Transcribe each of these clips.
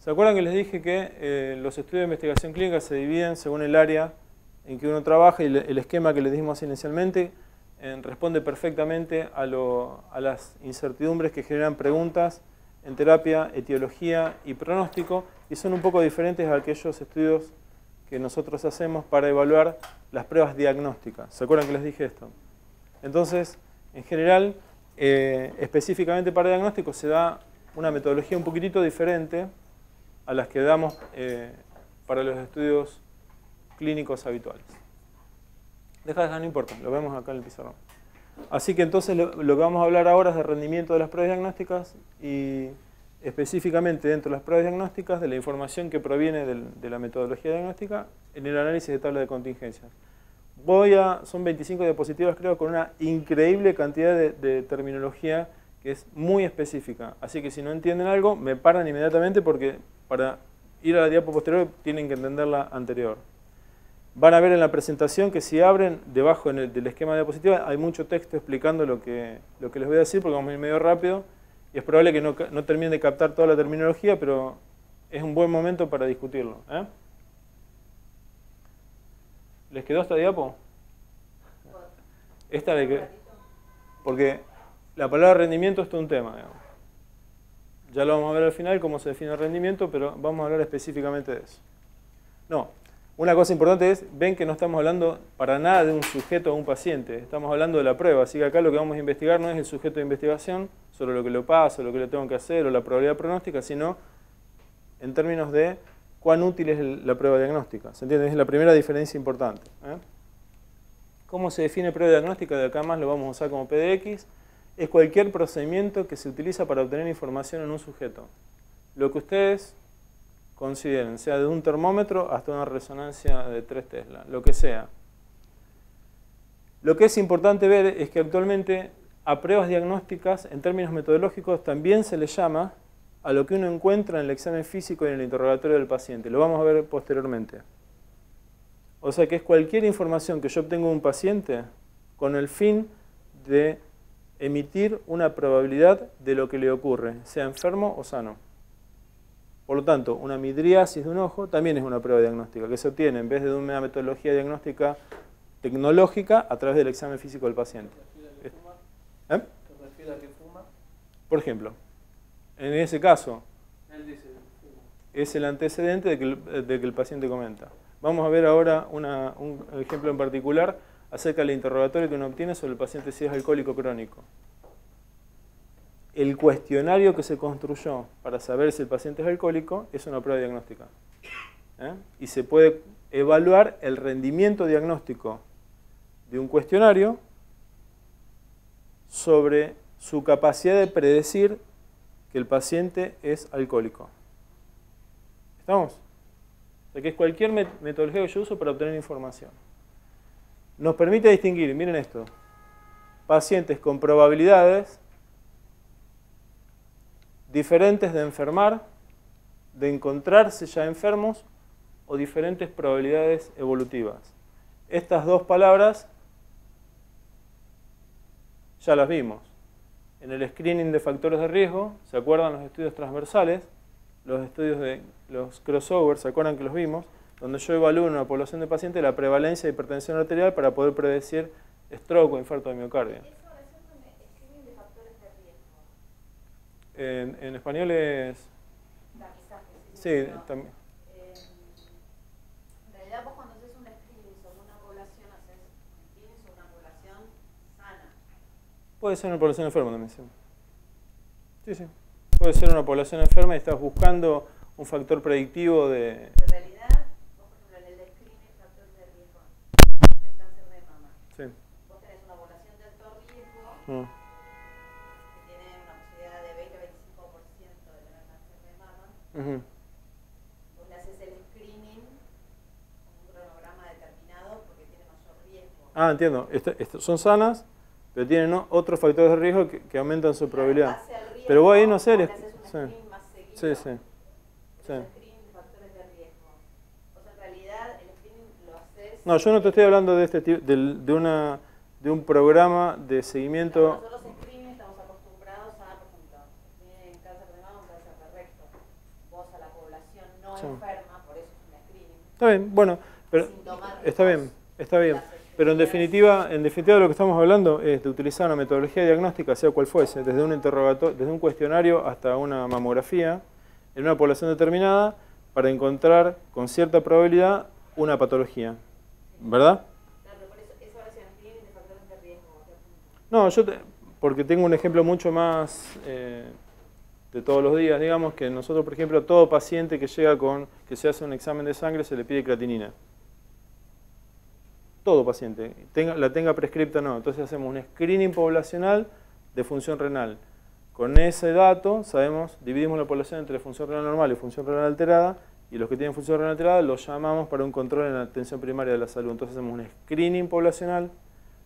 ¿Se acuerdan que les dije que los estudios de investigación clínica se dividen según el área en que uno trabaja y el esquema que les dijimos inicialmente responde perfectamente a las incertidumbres que generan preguntas en terapia, etiología y pronóstico, y son un poco diferentes a aquellos estudios que nosotros hacemos para evaluar las pruebas diagnósticas? ¿Se acuerdan que les dije esto? Entonces, en general, específicamente para diagnóstico se da una metodología un poquitito diferente a las que damos para los estudios clínicos habituales. No importa, lo vemos acá en el pizarrón. Así que entonces lo que vamos a hablar ahora es de rendimiento de las pruebas diagnósticas y específicamente dentro de las pruebas diagnósticas de la información que proviene de la metodología diagnóstica en el análisis de tabla de contingencias. Son 25 diapositivas creo con una increíble cantidad de terminología que es muy específica. Así que si no entienden algo, me paran inmediatamente porque para ir a la diapo posterior tienen que entender la anterior. Van a ver en la presentación que si abren debajo del esquema de diapositiva hay mucho texto explicando lo que les voy a decir porque vamos a ir medio rápido y es probable que no terminen de captar toda la terminología, pero es un buen momento para discutirlo. ¿Les quedó esta diapo? Esta de que, porque la palabra rendimiento es todo un tema, digamos. Ya lo vamos a ver al final cómo se define el rendimiento, pero vamos a hablar específicamente de eso. No. Una cosa importante es, ven que no estamos hablando para nada de un sujeto o un paciente, estamos hablando de la prueba, así que acá lo que vamos a investigar no es el sujeto de investigación, sobre lo que le pasa, lo que le tengo que hacer o la probabilidad pronóstica, sino en términos de cuán útil es la prueba diagnóstica. ¿Se entiende? Es la primera diferencia importante. ¿Cómo se define prueba diagnóstica? De acá más lo vamos a usar como PDX. Es cualquier procedimiento que se utiliza para obtener información en un sujeto. Lo que ustedes consideren, sea de un termómetro hasta una resonancia de 3 Tesla, lo que sea. Lo que es importante ver es que actualmente a pruebas diagnósticas, en términos metodológicos, también se le llama a lo que uno encuentra en el examen físico y en el interrogatorio del paciente. Lo vamos a ver posteriormente. O sea que es cualquier información que yo obtengo de un paciente con el fin de emitir una probabilidad de lo que le ocurre, sea enfermo o sano. Por lo tanto, una midriasis de un ojo también es una prueba diagnóstica que se obtiene en vez de una metodología diagnóstica tecnológica a través del examen físico del paciente. ¿Te refieres a que fuma? Por ejemplo, en ese caso, Él dice, fuma. Es el antecedente de que el paciente comenta. Vamos a ver ahora un ejemplo en particular acerca del interrogatorio que uno obtiene sobre el paciente si es alcohólico crónico. El cuestionario que se construyó para saber si el paciente es alcohólico es una prueba diagnóstica. Y se puede evaluar el rendimiento diagnóstico de un cuestionario sobre su capacidad de predecir que el paciente es alcohólico. ¿Estamos? O sea que es cualquier metodología que yo uso para obtener información. Nos permite distinguir, miren esto, pacientes con probabilidades diferentes de enfermar, de encontrarse ya enfermos o diferentes probabilidades evolutivas. Estas dos palabras ya las vimos. En el screening de factores de riesgo, ¿se acuerdan los estudios transversales? Los estudios de los crossovers, ¿se acuerdan que los vimos? Donde yo evalúo en una población de pacientes la prevalencia de hipertensión arterial para poder predecir stroke o infarto de miocardio. En español es... Sí, también. En realidad vos cuando haces un screening sobre una población, haces un screening sobre una población sana. Puede ser una población enferma también, sí. Sí, sí. Puede ser una población enferma y estás buscando un factor predictivo de... En realidad, vos por ejemplo en el screening factor de riesgo, en el cáncer de mama, Sí. vos tenés una población de alto riesgo, de 20 a 25% de tener cáncer de mama, vos le haces el screening con un cronograma determinado porque tiene mayor riesgo. Ah, entiendo. Son sanas, pero tienen otros factores de riesgo que aumentan su probabilidad. Riesgo, pero vos ahí no sé... le haces un screening más seguido, sí. el screening de factores de riesgo. O sea, en realidad el screening lo haces... No, yo no te estoy hablando de este tipo, de un programa de seguimiento... Nosotros screening estamos acostumbrados a, por ejemplo, tienen cáncer de mama o cáncer de recto. Vos a la población Está bien, bueno, pero está bien. Pero en definitiva lo que estamos hablando es de utilizar una metodología diagnóstica, sea cual fuese, desde un interrogatorio, desde un cuestionario hasta una mamografía, en una población determinada, para encontrar con cierta probabilidad una patología. ¿Verdad? Claro, por eso ahora se nos vienen de factores de riesgo. No, porque tengo un ejemplo mucho más de todos los días, digamos, que nosotros, por ejemplo, a todo paciente que llega que se hace un examen de sangre se le pide creatinina. Todo paciente, la tenga prescripta o no. Entonces hacemos un screening poblacional de función renal. Con ese dato, dividimos la población entre función renal normal y función renal alterada, y los que tienen función renal alterada los llamamos para un control en la atención primaria de la salud. Entonces hacemos un screening poblacional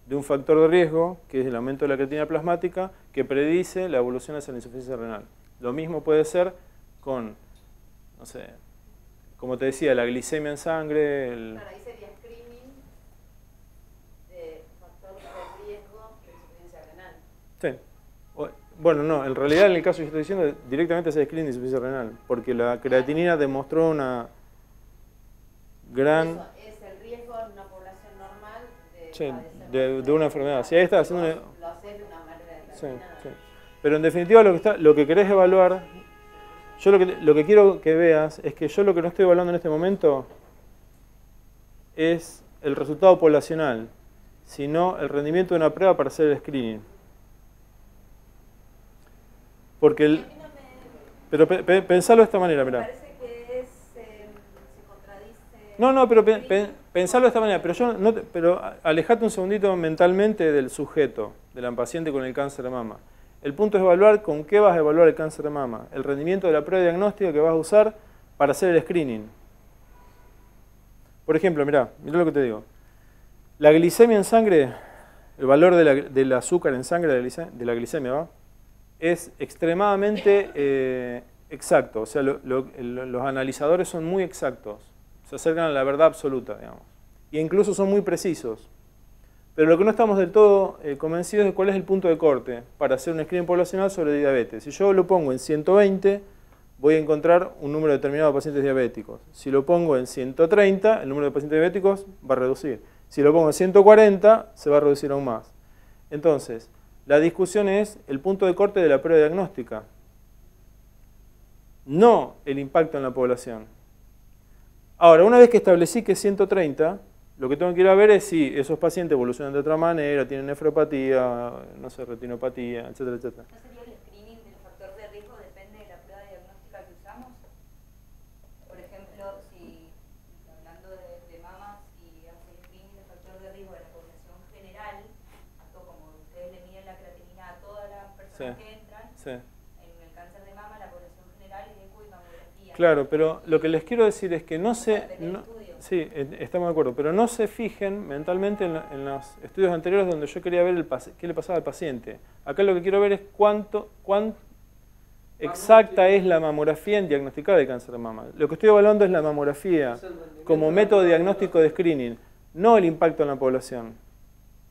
de un factor de riesgo, que es el aumento de la creatinina plasmática, que predice la evolución hacia la insuficiencia renal. Lo mismo puede ser con, no sé, como te decía, la glicemia en sangre. Claro, ahí sería screening de factor de riesgo de insuficiencia renal. Sí. Bueno, no, en realidad en el caso que yo estoy diciendo, directamente es screening de insuficiencia renal, porque la creatinina demostró una gran... Eso es el riesgo en una población normal de Sí, de una enfermedad. Si ahí está haciendo lo haces de una manera Sí, determinada. sí. Pero en definitiva lo que querés evaluar, yo lo que quiero que veas es que yo lo que no estoy evaluando en este momento es el resultado poblacional, sino el rendimiento de una prueba para hacer el screening. Porque pero pensalo de esta manera, mirá. Me parece que se contradice. No, pero pensalo de esta manera, pero alejate un segundito mentalmente del sujeto, de la paciente con el cáncer de mama. El punto es evaluar con qué vas a evaluar el cáncer de mama, el rendimiento de la prueba diagnóstica que vas a usar para hacer el screening. Por ejemplo, mirá lo que te digo. La glicemia en sangre, el valor del azúcar en sangre de la glicemia, ¿va? Es extremadamente exacto. O sea, los analizadores son muy exactos. Se acercan a la verdad absoluta, digamos. E incluso son muy precisos. Pero lo que no estamos del todo convencidos es cuál es el punto de corte para hacer un screening poblacional sobre diabetes. Si yo lo pongo en 120, voy a encontrar un número determinado de pacientes diabéticos. Si lo pongo en 130, el número de pacientes diabéticos va a reducir. Si lo pongo en 140, se va a reducir aún más. Entonces, la discusión es el punto de corte de la prueba diagnóstica, no el impacto en la población. Ahora, una vez que establecí que es 130, lo que tengo que ir a ver es si esos pacientes evolucionan de otra manera, tienen nefropatía, no sé, retinopatía, etcétera, etcétera. ¿No sería el screening del factor de riesgo depende de la prueba diagnóstica que usamos? Por ejemplo, si hablando de mamas y hace el screening del factor de riesgo de la población general, como ustedes le miden la creatinina a todas las personas que entran, en el cáncer de mama la población general es eco y mamografía. Claro, pero lo que les quiero decir es que sí, estamos de acuerdo, pero no se fijen mentalmente en los estudios anteriores donde yo quería ver qué le pasaba al paciente. Acá lo que quiero ver es cuán exacta es la mamografía en diagnosticar el cáncer de mama. Lo que estoy evaluando es la mamografía como método diagnóstico de screening, no el impacto en la población.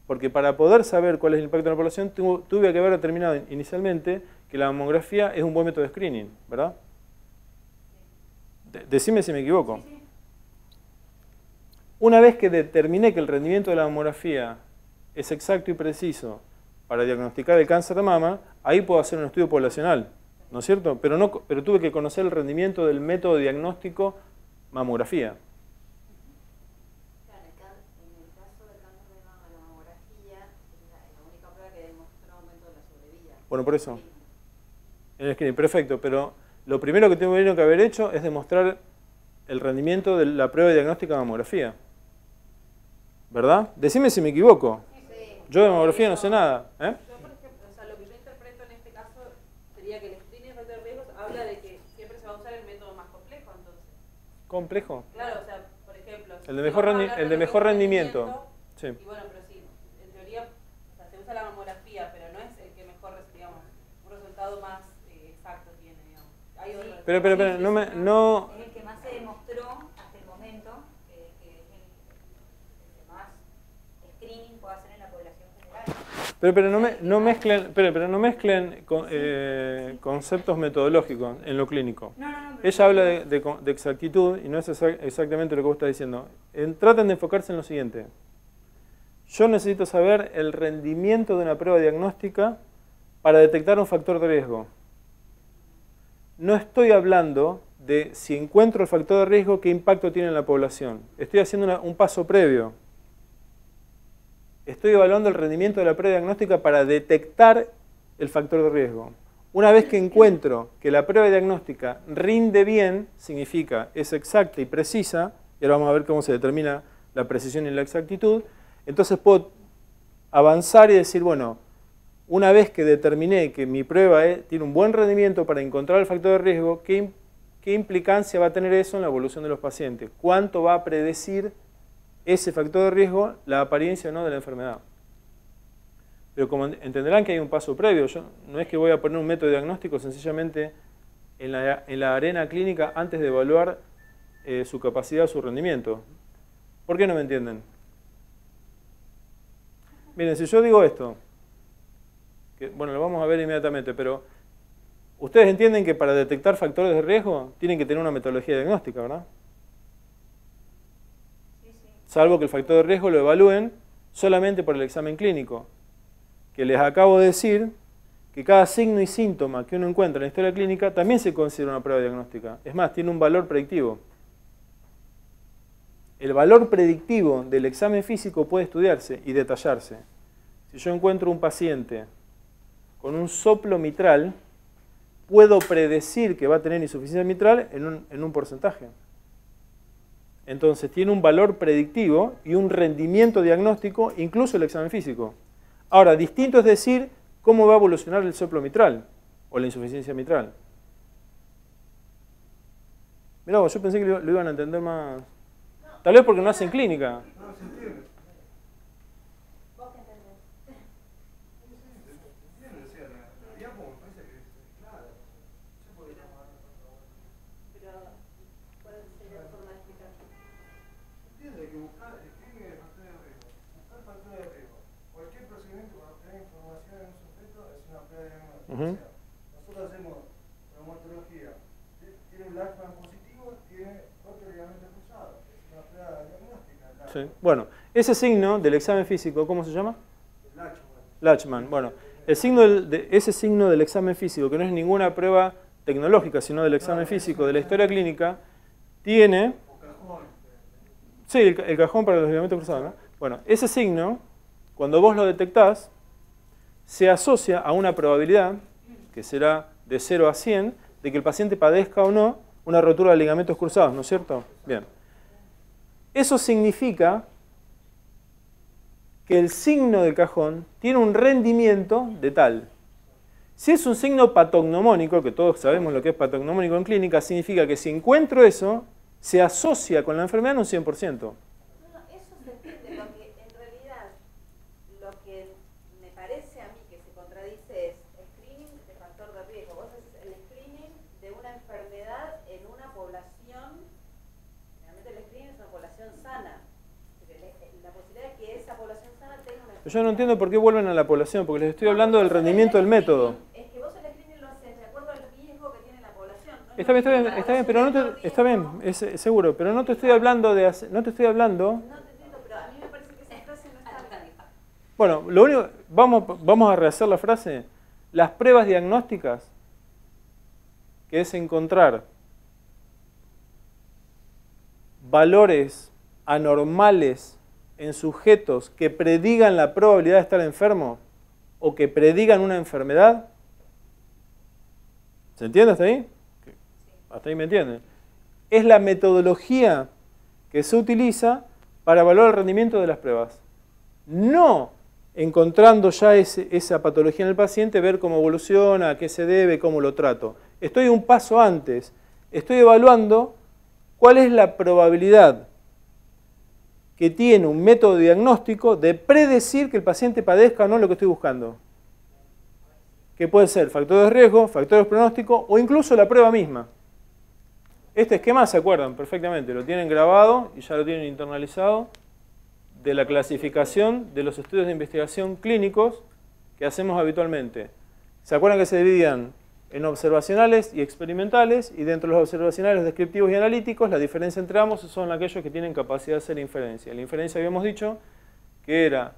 Porque para poder saber cuál es el impacto en la población, tuve que haber determinado inicialmente que la mamografía es un buen método de screening, ¿verdad? Decime si me equivoco. Una vez que determiné que el rendimiento de la mamografía es exacto y preciso para diagnosticar el cáncer de mama, ahí puedo hacer un estudio poblacional, ¿no es cierto? Pero tuve que conocer el rendimiento del método diagnóstico mamografía. Claro, en el caso del cáncer de mama, la mamografía es la única prueba que demostró aumento de la sobrevida. Bueno, por eso. En el screening, perfecto, pero lo primero que tengo que haber hecho es demostrar el rendimiento de la prueba diagnóstica de mamografía. ¿Verdad? Decime si me equivoco. Sí. Yo de mamografía no sé nada. Yo, por ejemplo, o sea, lo que yo interpreto en este caso sería que el screening de factor de riesgos habla de que siempre se va a usar el método más complejo, entonces. ¿Complejo? Claro, o sea, por ejemplo... El de mejor rendimiento. Sí. Y bueno, pero sí, en teoría, o sea, se usa la mamografía, pero no es el que mejor, digamos, un resultado más exacto tiene, digamos. Hay otro. Pero, no... Es el que más se demostró hasta el momento que es el que más screening puede hacer en la población general. Pero no mezclen conceptos metodológicos en lo clínico. Ella habla de exactitud y no es exactamente lo que vos estás diciendo. Traten de enfocarse en lo siguiente. Yo necesito saber el rendimiento de una prueba diagnóstica para detectar un factor de riesgo. No estoy hablando de si encuentro el factor de riesgo, qué impacto tiene en la población. Estoy haciendo un paso previo. Estoy evaluando el rendimiento de la prueba diagnóstica para detectar el factor de riesgo. Una vez que encuentro que la prueba diagnóstica rinde bien, significa es exacta y precisa, y ahora vamos a ver cómo se determina la precisión y la exactitud, entonces puedo avanzar y decir, bueno, una vez que determiné que mi prueba tiene un buen rendimiento para encontrar el factor de riesgo, ¿qué implicancia va a tener eso en la evolución de los pacientes? ¿Cuánto va a predecir ese factor de riesgo la apariencia o no de la enfermedad? Pero como entenderán que hay un paso previo, yo no es que voy a poner un método diagnóstico sencillamente en la arena clínica antes de evaluar su capacidad o su rendimiento. ¿Por qué no me entienden? Miren, si yo digo esto, que, bueno, lo vamos a ver inmediatamente, pero ustedes entienden que para detectar factores de riesgo tienen que tener una metodología diagnóstica, ¿verdad? Salvo que el factor de riesgo lo evalúen solamente por el examen clínico. Que les acabo de decir que cada signo y síntoma que uno encuentra en la historia clínica también se considera una prueba diagnóstica. Es más, tiene un valor predictivo. El valor predictivo del examen físico puede estudiarse y detallarse. Si yo encuentro un paciente con un soplo mitral, puedo predecir que va a tener insuficiencia mitral en un porcentaje. Entonces tiene un valor predictivo y un rendimiento diagnóstico, incluso el examen físico. Ahora, distinto es decir cómo va a evolucionar el soplo mitral o la insuficiencia mitral. Mirá, yo pensé que lo iban a entender más. Tal vez porque no hacen clínica. No, se entiende. ¿Vos qué entendés? Sí, se entiende, o sea, la diapo me parece que es clara. Se puede tomar. Pero, ¿cuál sería la forma de explicar? Se entiende que buscar escribe factores de riesgo. Buscar factores de riesgo. Cualquier procedimiento para obtener información en un sujeto es una prueba diagnóstica. O sea, nosotros hacemos traumatología. Tiene un Lachman positivo, tiene corte de ligamento cruzado. Es una prueba diagnóstica. Sí. Bueno, ese signo del examen físico, ¿cómo se llama? Lachman. Bueno, ese signo del examen físico, que no es ninguna prueba tecnológica, sino del examen físico de la historia clínica, tiene... Sí, el cajón para los ligamentos cruzados, ¿no? Bueno, ese signo, cuando vos lo detectás, se asocia a una probabilidad, que será de 0 a 100, de que el paciente padezca o no una rotura de ligamentos cruzados, ¿no es cierto? Bien. Eso significa que el signo del cajón tiene un rendimiento de tal. Si es un signo patognomónico, que todos sabemos lo que es patognomónico en clínica, significa que si encuentro eso, se asocia con la enfermedad en un 100%. No, eso se entiende. Lo que en realidad, lo que me parece a mí que se contradice es screening de factor de riesgo. Vos haces el screening de una enfermedad en una población, realmente el screening es una población sana. La posibilidad de que esa población sana tenga una enfermedad. Yo no entiendo por qué vuelven a la población, porque les estoy hablando del rendimiento del método. Es que vos el screening lo haces de acuerdo al riesgo que tiene la población. No Está bien, pero no te, está bien, es seguro, pero no te estoy hablando de no te estoy hablando. No te entiendo, pero a mí me parece que esa frase no está bien. Bueno, lo único, vamos a rehacer la frase. Las pruebas diagnósticas, que es encontrar valores anormales en sujetos que predigan la probabilidad de estar enfermo o que predigan una enfermedad. ¿Se entiende hasta ahí? Hasta ahí me entienden. Es la metodología que se utiliza para evaluar el rendimiento de las pruebas. No encontrando ya esa patología en el paciente, ver cómo evoluciona, a qué se debe, cómo lo trato. Estoy un paso antes. Estoy evaluando cuál es la probabilidad que tiene un método diagnóstico de predecir que el paciente padezca o no lo que estoy buscando. Que puede ser factores de riesgo, factores de pronóstico o incluso la prueba misma. Este esquema se acuerdan perfectamente, lo tienen grabado y ya lo tienen internalizado de la clasificación de los estudios de investigación clínicos que hacemos habitualmente. ¿Se acuerdan que se dividían en observacionales y experimentales? Y dentro de los observacionales descriptivos y analíticos, la diferencia entre ambos son aquellos que tienen capacidad de hacer inferencia. La inferencia habíamos dicho que era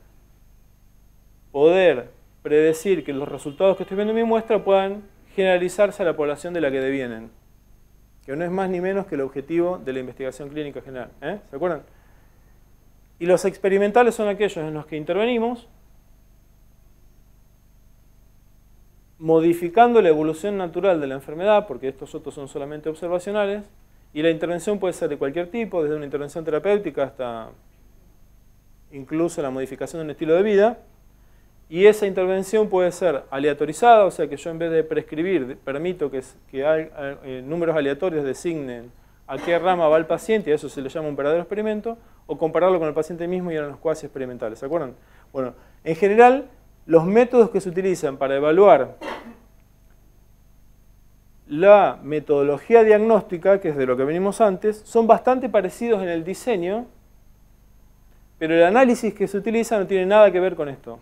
poder predecir que los resultados que estoy viendo en mi muestra puedan generalizarse a la población de la que devienen, que no es más ni menos que el objetivo de la investigación clínica general. ¿Se acuerdan? Y los experimentales son aquellos en los que intervenimos modificando la evolución natural de la enfermedad, porque estos otros son solamente observacionales, y la intervención puede ser de cualquier tipo, desde una intervención terapéutica hasta incluso la modificación de un estilo de vida, y esa intervención puede ser aleatorizada, o sea que yo en vez de prescribir, permito que números aleatorios designen a qué rama va el paciente, y a eso se le llama un verdadero experimento, o compararlo con el paciente mismo y eran los cuasi experimentales, ¿se acuerdan? Bueno, en general, los métodos que se utilizan para evaluar la metodología diagnóstica, que es de lo que venimos antes, son bastante parecidos en el diseño, pero el análisis que se utiliza no tiene nada que ver con esto.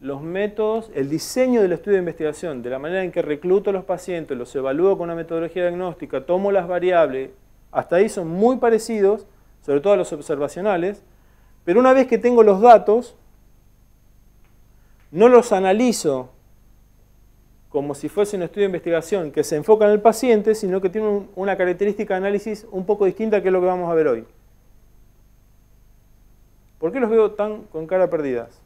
Los métodos, el diseño del estudio de investigación, de la manera en que recluto a los pacientes, los evalúo con una metodología diagnóstica, tomo las variables, hasta ahí son muy parecidos, sobre todo a los observacionales, pero una vez que tengo los datos, no los analizo como si fuese un estudio de investigación que se enfoca en el paciente, sino que tiene una característica de análisis un poco distinta, que es lo que vamos a ver hoy. ¿Por qué los veo tan con cara perdidas?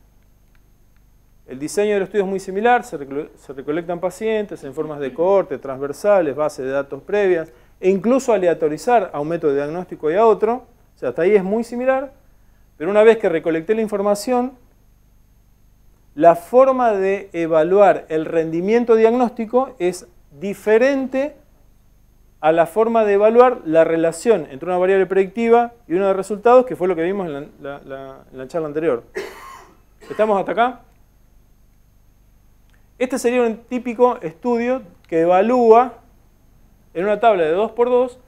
El diseño del estudio es muy similar, se recolectan pacientes en formas de cohorte, transversales, bases de datos previas, e incluso aleatorizar a un método diagnóstico y a otro. O sea, hasta ahí es muy similar, pero una vez que recolecté la información, la forma de evaluar el rendimiento diagnóstico es diferente a la forma de evaluar la relación entre una variable predictiva y una de resultados, que fue lo que vimos en la charla anterior. ¿Estamos hasta acá? Este sería un típico estudio que evalúa en una tabla de 2×2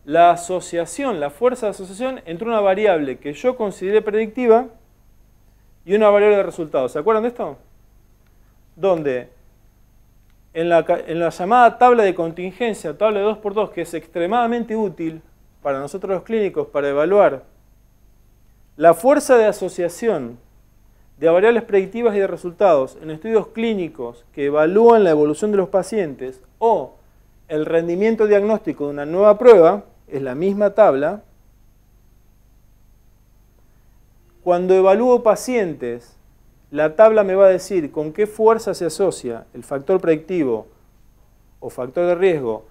la asociación, la fuerza de asociación entre una variable que yo consideré predictiva y una variable de resultados. ¿Se acuerdan de esto? Donde en la llamada tabla de contingencia, tabla de 2×2, que es extremadamente útil para nosotros los clínicos para evaluar la fuerza de asociación de variables predictivas y de resultados en estudios clínicos que evalúan la evolución de los pacientes o el rendimiento diagnóstico de una nueva prueba, es la misma tabla. Cuando evalúo pacientes, la tabla me va a decir con qué fuerza se asocia el factor predictivo o factor de riesgo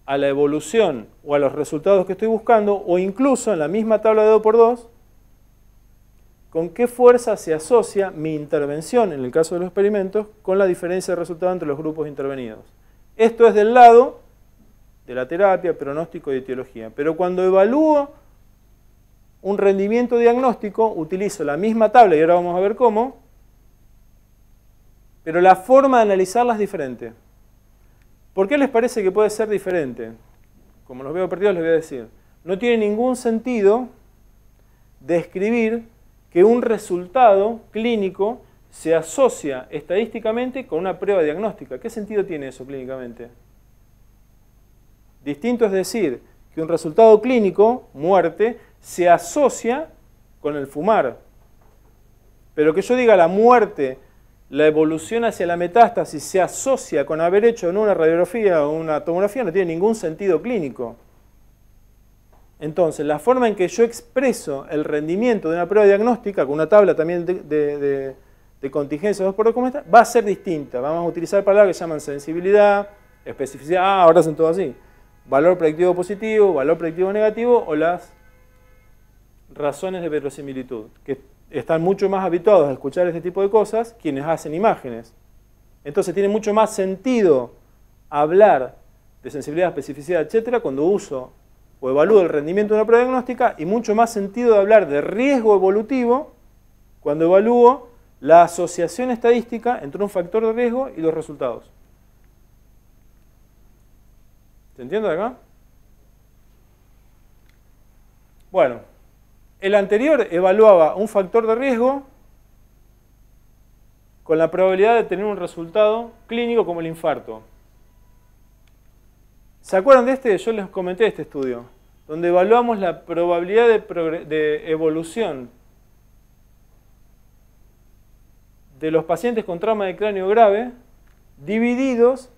a la evolución o a los resultados que estoy buscando, o incluso en la misma tabla de 2×2, con qué fuerza se asocia mi intervención, en el caso de los experimentos, con la diferencia de resultados entre los grupos intervenidos. Esto es del lado de la terapia, pronóstico y etiología. Pero cuando evalúo un rendimiento diagnóstico, utilizo la misma tabla, y ahora vamos a ver cómo, pero la forma de analizarla es diferente. ¿Por qué les parece que puede ser diferente? Como los veo perdidos, les voy a decir. No tiene ningún sentido describir que un resultado clínico se asocia estadísticamente con una prueba diagnóstica. ¿Qué sentido tiene eso clínicamente? Distinto es decir que un resultado clínico, muerte, se asocia con el fumar. Pero que yo diga la muerte, la evolución hacia la metástasis, se asocia con haber hecho en una radiografía o una tomografía, no tiene ningún sentido clínico. Entonces, la forma en que yo expreso el rendimiento de una prueba diagnóstica, con una tabla también de contingencia 2×2 como esta, va a ser distinta. Vamos a utilizar palabras que se llaman sensibilidad, especificidad, ahora son todo así. Valor predictivo positivo, valor predictivo negativo, o las razones de verosimilitud, que están mucho más habituados a escuchar este tipo de cosas quienes hacen imágenes. Entonces tiene mucho más sentido hablar de sensibilidad, especificidad, etcétera, cuando uso o evalúo el rendimiento de una prueba diagnóstica, y mucho más sentido de hablar de riesgo evolutivo cuando evalúo la asociación estadística entre un factor de riesgo y los resultados. ¿Se entiende acá? Bueno, el anterior evaluaba un factor de riesgo con la probabilidad de tener un resultado clínico como el infarto. ¿Se acuerdan de este? Yo les comenté este estudio, donde evaluamos la probabilidad de evolución de los pacientes con trauma de cráneo grave, divididos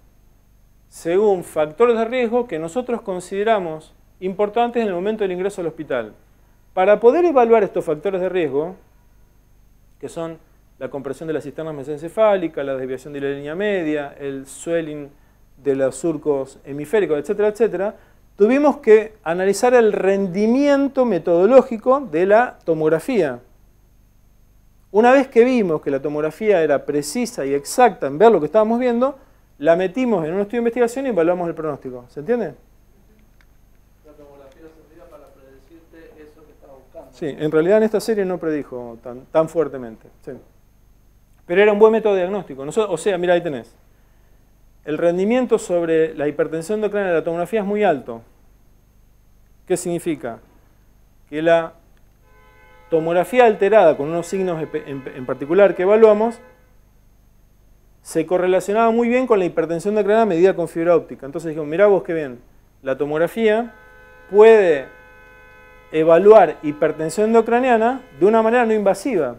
según factores de riesgo que nosotros consideramos importantes en el momento del ingreso al hospital. Para poder evaluar estos factores de riesgo, que son la compresión de la cisterna mesencefálica, la desviación de la línea media, el swelling de los surcos hemisféricos, etcétera, etcétera, tuvimos que analizar el rendimiento metodológico de la tomografía. Una vez que vimos que la tomografía era precisa y exacta en ver lo que estábamos viendo, la metimos en un estudio de investigación y evaluamos el pronóstico. ¿Se entiende? La tomografía servía para predecirte eso que estaba buscando. Sí, en realidad en esta serie no predijo tan fuertemente. Sí. Pero era un buen método de diagnóstico. O sea, mira, ahí tenés. El rendimiento sobre la hipertensión endocrinal de la tomografía es muy alto. ¿Qué significa? Que la tomografía alterada con unos signos en particular que evaluamos se correlacionaba muy bien con la hipertensión endocrinal medida con fibra óptica. Entonces dijimos, mirá vos qué bien, la tomografía puede evaluar hipertensión endocraniana de una manera no invasiva.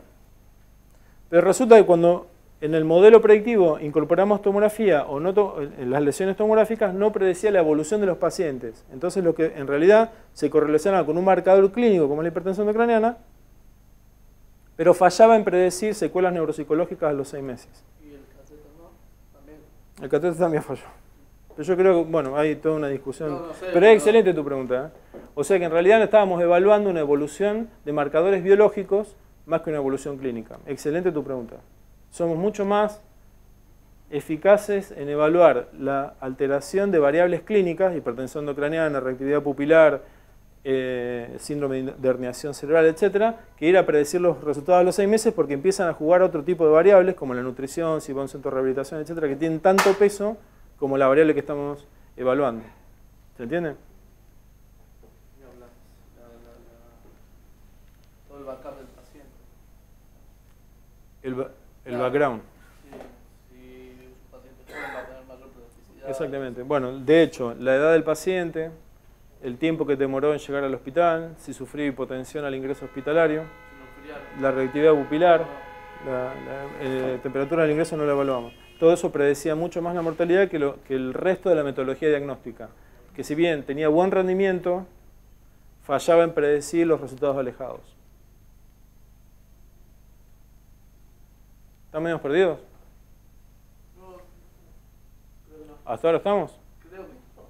Pero resulta que cuando en el modelo predictivo incorporamos tomografía o en las lesiones tomográficas no predecía la evolución de los pacientes. Entonces lo que en realidad se correlacionaba con un marcador clínico como la hipertensión endocraniana, pero fallaba en predecir secuelas neuropsicológicas a los 6 meses. ¿Y el catéter no? También. El catéter también falló. Pero yo creo que, bueno, hay toda una discusión. No sé, pero es excelente tu pregunta, ¿eh? O sea que en realidad estábamos evaluando una evolución de marcadores biológicos más que una evolución clínica. Excelente tu pregunta. Somos mucho más eficaces en evaluar la alteración de variables clínicas, hipertensión endocraniana, reactividad pupilar, síndrome de herniación cerebral, etcétera, que ir a predecir los resultados a los 6 meses porque empiezan a jugar otro tipo de variables como la nutrición, si va a un centro de rehabilitación, etcétera, que tienen tanto peso como la variable que estamos evaluando. ¿Se entiende? Todo el backup del paciente. El background. Si un paciente joven va a tener mayor plasticidad. Exactamente. Bueno, de hecho, la edad del paciente, el tiempo que demoró en llegar al hospital, si sufrió hipotensión al ingreso hospitalario, la reactividad pupilar, la temperatura del ingreso no la evaluamos. Todo eso predecía mucho más la mortalidad que el resto de la metodología diagnóstica, que si bien tenía buen rendimiento, fallaba en predecir los resultados alejados. ¿Están menos perdidos? No, creo que no. ¿Hasta ahora estamos? Creo que no.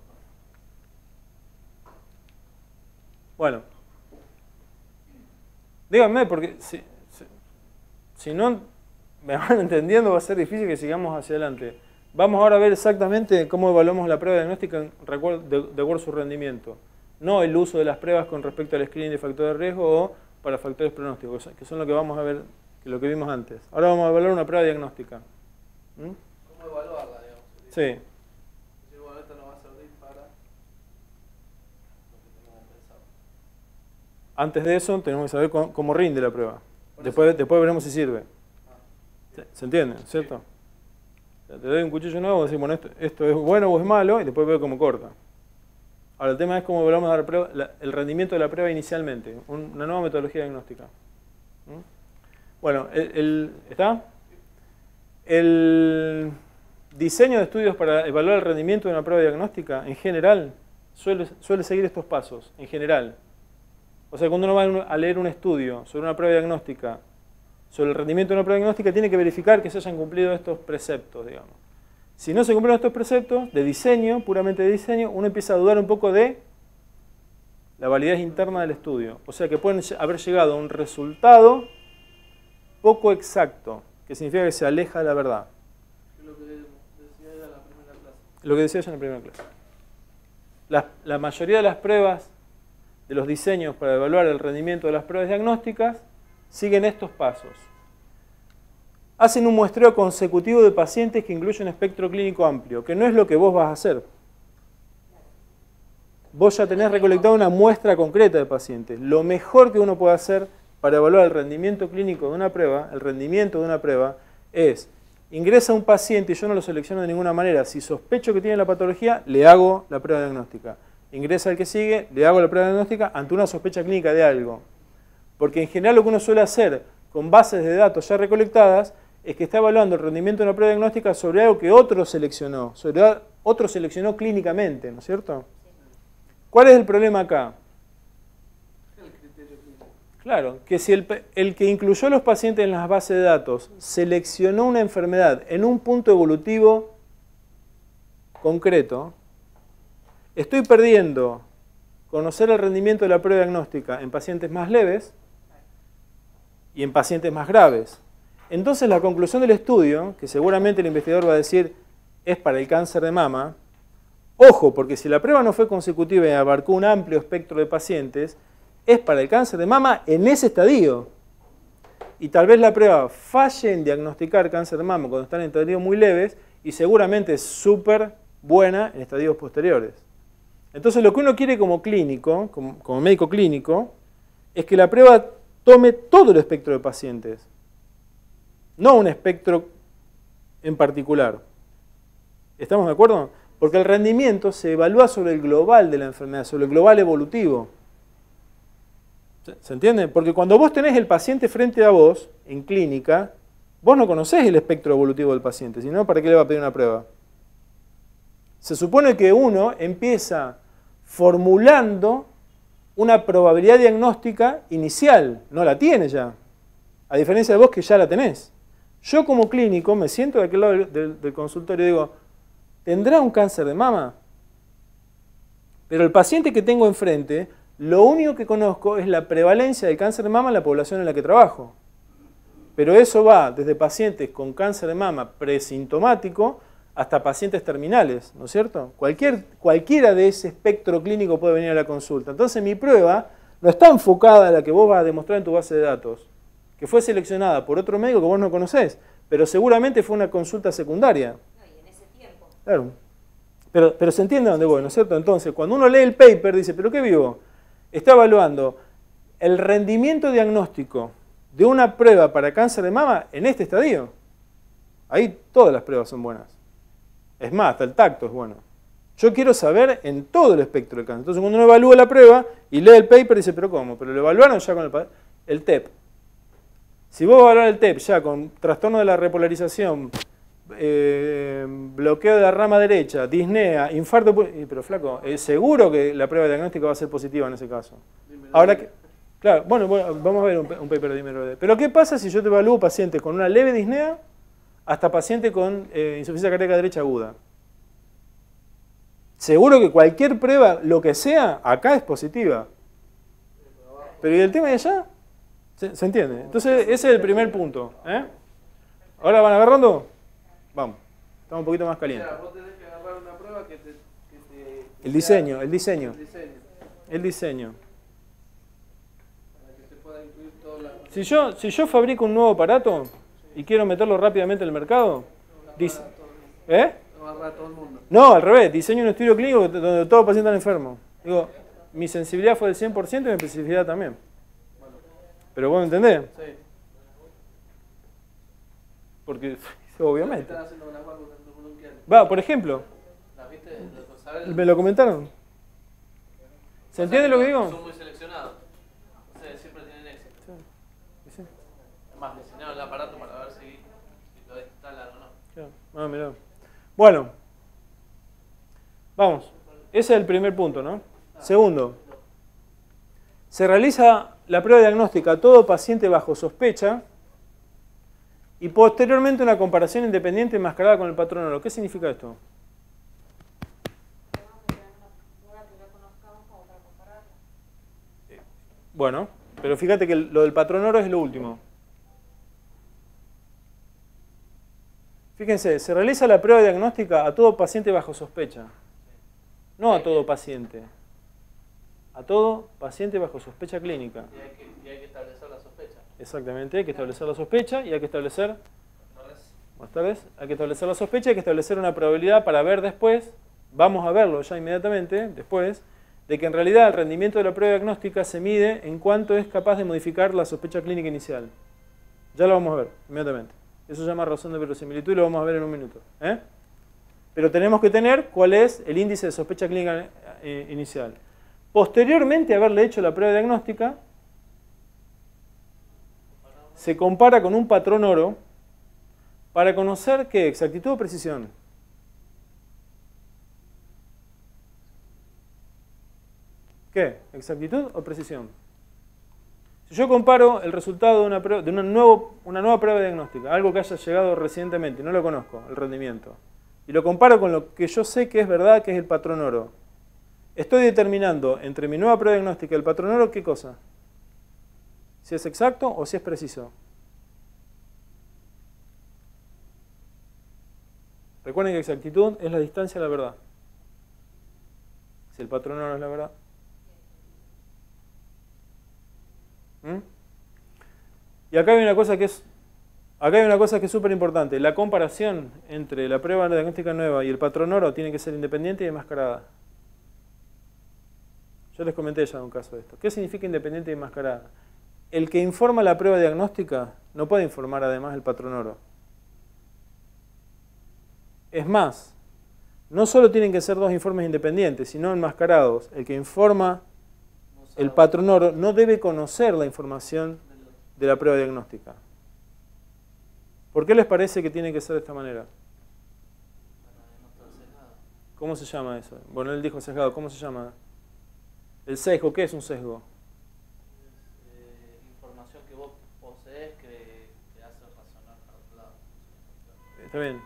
Bueno, díganme, porque si no me van entendiendo va a ser difícil que sigamos hacia adelante. Vamos ahora a ver exactamente cómo evaluamos la prueba diagnóstica de acuerdo a su rendimiento. No el uso de las pruebas con respecto al screening de factores de riesgo o para factores pronósticos, que son lo que vamos a ver, lo que vimos antes. Ahora vamos a evaluar una prueba diagnóstica. ¿Cómo evaluarla, digamos? Sí. Decir, bueno, esto no va a servir para lo que tenemos pensado. Antes de eso tenemos que saber cómo rinde la prueba. Después veremos si sirve. ¿Se entiende? ¿Cierto? Te doy un cuchillo nuevo y decir, bueno, esto es bueno o es malo, y después veo cómo corta. Ahora, el tema es cómo evaluamos el rendimiento de la prueba inicialmente, una nueva metodología diagnóstica. Bueno, ¿está? El diseño de estudios para evaluar el rendimiento de una prueba diagnóstica, en general, suele seguir estos pasos, en general. O sea, cuando uno va a leer un estudio sobre una prueba diagnóstica, sobre el rendimiento de una prueba diagnóstica, tiene que verificar que se hayan cumplido estos preceptos, digamos. Si no se cumplen estos preceptos de diseño, puramente de diseño, uno empieza a dudar un poco de la validez interna del estudio. O sea que pueden haber llegado a un resultado poco exacto, que significa que se aleja de la verdad. Es lo que decía ella en la primera clase. Lo que decía ella en la primera clase. La mayoría de las pruebas, de los diseños para evaluar el rendimiento de las pruebas diagnósticas, siguen estos pasos. Hacen un muestreo consecutivo de pacientes que incluye un espectro clínico amplio, que no es lo que vos vas a hacer. Vos ya tenés recolectado una muestra concreta de pacientes. Lo mejor que uno puede hacer para evaluar el rendimiento clínico de una prueba, el rendimiento de una prueba, es, ingresa un paciente y yo no lo selecciono de ninguna manera. Si sospecho que tiene la patología, le hago la prueba diagnóstica. Ingresa el que sigue, le hago la prueba diagnóstica ante una sospecha clínica de algo. Porque en general lo que uno suele hacer con bases de datos ya recolectadas es que está evaluando el rendimiento de una prueba diagnóstica sobre algo que otro seleccionó, clínicamente, ¿no es cierto? ¿Cuál es el problema acá? Claro, que si el que incluyó a los pacientes en las bases de datos seleccionó una enfermedad en un punto evolutivo concreto, estoy perdiendo conocer el rendimiento de la prueba diagnóstica en pacientes más leves y en pacientes más graves. Entonces la conclusión del estudio, que seguramente el investigador va a decir es para el cáncer de mama, ojo, porque si la prueba no fue consecutiva y abarcó un amplio espectro de pacientes, es para el cáncer de mama en ese estadio. Y tal vez la prueba falle en diagnosticar cáncer de mama cuando están en estadios muy leves y seguramente es súper buena en estadios posteriores. Entonces lo que uno quiere como clínico, como médico clínico, es que la prueba tome todo el espectro de pacientes, no un espectro en particular. ¿Estamos de acuerdo? Porque el rendimiento se evalúa sobre el global de la enfermedad, sobre el global evolutivo. ¿Se entiende? Porque cuando vos tenés el paciente frente a vos, en clínica, vos no conocés el espectro evolutivo del paciente, si no, ¿para qué le va a pedir una prueba? Se supone que uno empieza formulando una probabilidad diagnóstica inicial, no la tiene ya, a diferencia de vos que ya la tenés. Yo como clínico me siento de aquel lado del consultorio y digo, ¿tendrá un cáncer de mama? Pero el paciente que tengo enfrente, lo único que conozco es la prevalencia del cáncer de mama en la población en la que trabajo. Pero eso va desde pacientes con cáncer de mama presintomático hasta pacientes terminales, ¿no es cierto? Cualquiera de ese espectro clínico puede venir a la consulta. Entonces mi prueba no está enfocada a la que vos vas a demostrar en tu base de datos, que fue seleccionada por otro médico que vos no conocés, pero seguramente fue una consulta secundaria. No, y en ese tiempo. Claro. Pero se entiende a dónde voy, ¿no es cierto? Entonces, cuando uno lee el paper, dice, ¿pero qué vivo? Está evaluando el rendimiento diagnóstico de una prueba para cáncer de mama en este estadio. Ahí todas las pruebas son buenas. Es más, hasta el tacto es bueno. Yo quiero saber en todo el espectro del cáncer. Entonces, cuando uno evalúa la prueba y lee el paper, dice, ¿pero cómo? Pero lo evaluaron ya con el TEP. Si vos evaluás el TEP ya con trastorno de la repolarización, bloqueo de la rama derecha, disnea, infarto, pero flaco, seguro que la prueba diagnóstica va a ser positiva en ese caso. Ahora, claro, bueno, vamos a ver un paper de dímero D. Pero ¿qué pasa si yo te evalúo pacientes con una leve disnea hasta pacientes con insuficiencia cardíaca derecha aguda? Seguro que cualquier prueba, lo que sea, acá es positiva. Pero ¿y el tema de allá? ¿Se entiende? Entonces, ese es el primer punto. ¿Ahora van agarrando? Vamos, estamos un poquito más calientes. Vos tenés que agarrar una prueba que te El diseño. el diseño. Para que se pueda incluir todas las... Si yo fabrico un nuevo aparato y quiero meterlo rápidamente en el mercado, Agarrar a todo el mundo. No, al revés, diseño un estudio clínico donde todos los pacientes están enfermos. Digo, mi sensibilidad fue del 100% y mi especificidad también. Pero vos me entendés. Sí. Porque, obviamente. Están haciendo una válvula bronquial. Va, por ejemplo, ¿La viste? ¿Sabes? me lo comentaron. ¿Se entiende lo que digo? Son muy seleccionados. O sea, siempre tienen éxito. Sí. Además, diseñaron el aparato para ver si lo instalan o no. Claro. Ah, mirá. Bueno, vamos. Ese es el primer punto, ¿no? Segundo, se realiza la prueba diagnóstica a todo paciente bajo sospecha y posteriormente una comparación independiente enmascarada con el patronolo. ¿Qué significa esto? Bueno, pero fíjate que lo del patronolo es lo último. Fíjense, se realiza la prueba diagnóstica a todo paciente bajo sospecha. No a todo paciente. A todo paciente bajo sospecha clínica. Y hay que establecer la sospecha. Exactamente, hay que establecer la sospecha y hay que establecer... Buenas tardes. Hay que establecer la sospecha, hay que establecer una probabilidad para ver después, vamos a verlo ya inmediatamente, después, de que en realidad el rendimiento de la prueba diagnóstica se mide en cuanto es capaz de modificar la sospecha clínica inicial. Ya lo vamos a ver inmediatamente. Eso se llama razón de verosimilitud y lo vamos a ver en un minuto. Pero tenemos que tener cuál es el índice de sospecha clínica inicial. Posteriormente a haberle hecho la prueba diagnóstica, se compara con un patrón oro para conocer qué, exactitud o precisión. ¿Qué? ¿Exactitud o precisión? Si yo comparo el resultado de una nueva prueba diagnóstica, algo que haya llegado recientemente, no lo conozco, el rendimiento, y lo comparo con lo que yo sé que es verdad, que es el patrón oro, estoy determinando entre mi nueva prueba diagnóstica y el patrón oro, ¿qué cosa? Si es exacto o si es preciso. Recuerden que exactitud es la distancia a la verdad. Si el patrón oro es la verdad. Y acá hay una cosa que es súper importante. La comparación entre la prueba diagnóstica nueva y el patrón oro tiene que ser independiente y enmascarada. Yo les comenté ya un caso de esto. ¿Qué significa independiente y enmascarada? El que informa la prueba diagnóstica no puede informar además el patrón oro. Es más, no solo tienen que ser dos informes independientes, sino enmascarados. El que informa el patrón oro no debe conocer la información de la prueba diagnóstica. ¿Por qué les parece que tiene que ser de esta manera? ¿Cómo se llama eso? Bueno, él dijo sesgado. ¿Cómo se llama? El sesgo. ¿Qué es un sesgo? Información que vos posees que te hace razonar para otro lado. Está bien.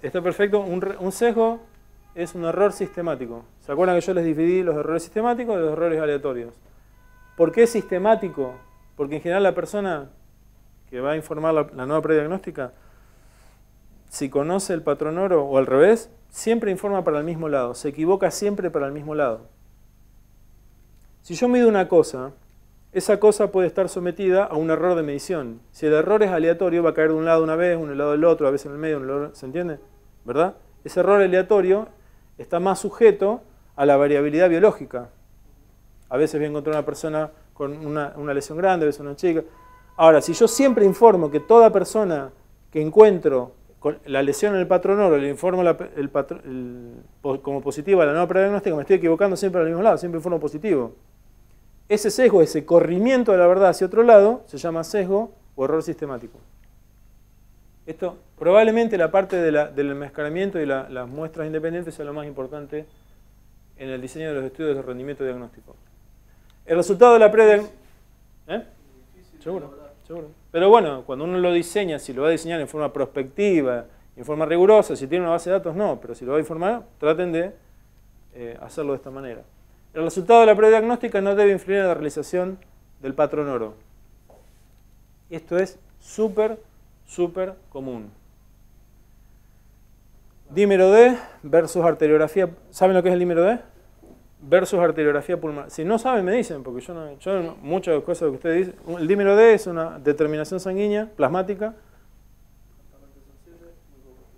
Está perfecto. Un sesgo es un error sistemático. ¿Se acuerdan que yo les dividí los errores sistemáticos de los errores aleatorios? ¿Por qué es sistemático? Porque en general la persona que va a informar la nueva prueba diagnóstica, si conoce el patrón oro o al revés, siempre informa para el mismo lado, se equivoca siempre para el mismo lado. Si yo mido una cosa, esa cosa puede estar sometida a un error de medición. Si el error es aleatorio, va a caer de un lado una vez, un lado del otro, a veces en el medio, ¿se entiende? ¿Verdad? Ese error aleatorio está más sujeto a la variabilidad biológica. A veces voy a encontrar una persona con una lesión grande, a veces una chica. Ahora, si yo siempre informo que toda persona que encuentro con la lesión en el patrón oro, le informo como positiva a la nueva prueba diagnóstica, me estoy equivocando siempre al mismo lado, siempre informo positivo. Ese sesgo, ese corrimiento de la verdad hacia otro lado, se llama sesgo o error sistemático. Esto, probablemente la parte del enmascaramiento y las muestras independientes sea lo más importante en el diseño de los estudios de rendimiento diagnóstico. El resultado de la prueba... Seguro. Pero bueno, cuando uno lo diseña, si lo va a diseñar en forma prospectiva, en forma rigurosa, si tiene una base de datos, no. Pero si lo va a informar, traten de hacerlo de esta manera. El resultado de la prueba diagnóstica no debe influir en la realización del patrón oro. Esto es súper común. Dímero D versus arteriografía. ¿Saben lo que es el dímero D? Versus arteriografía pulmonar. Si no saben, me dicen, porque yo muchas cosas que ustedes dicen. El dímero D es una determinación sanguínea plasmática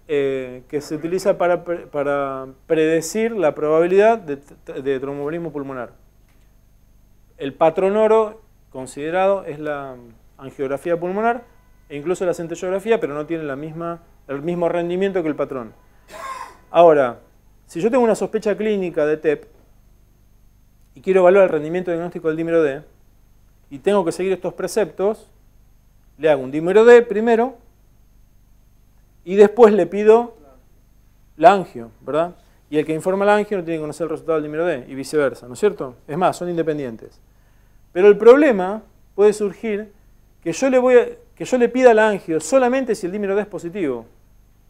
que se utiliza para predecir la probabilidad de tromboembolismo pulmonar. El patrón oro considerado es la angiografía pulmonar e incluso la centellografía, pero no tiene el mismo rendimiento que el patrón. Ahora, si yo tengo una sospecha clínica de TEP y quiero evaluar el rendimiento diagnóstico del dímero D y tengo que seguir estos preceptos, le hago un dímero D primero y después le pido la angio, ¿verdad? Y el que informa la angio no tiene que conocer el resultado del dímero D y viceversa, ¿no es cierto? Es más, son independientes. Pero el problema puede surgir que yo le pida la angio solamente si el dímero D es positivo,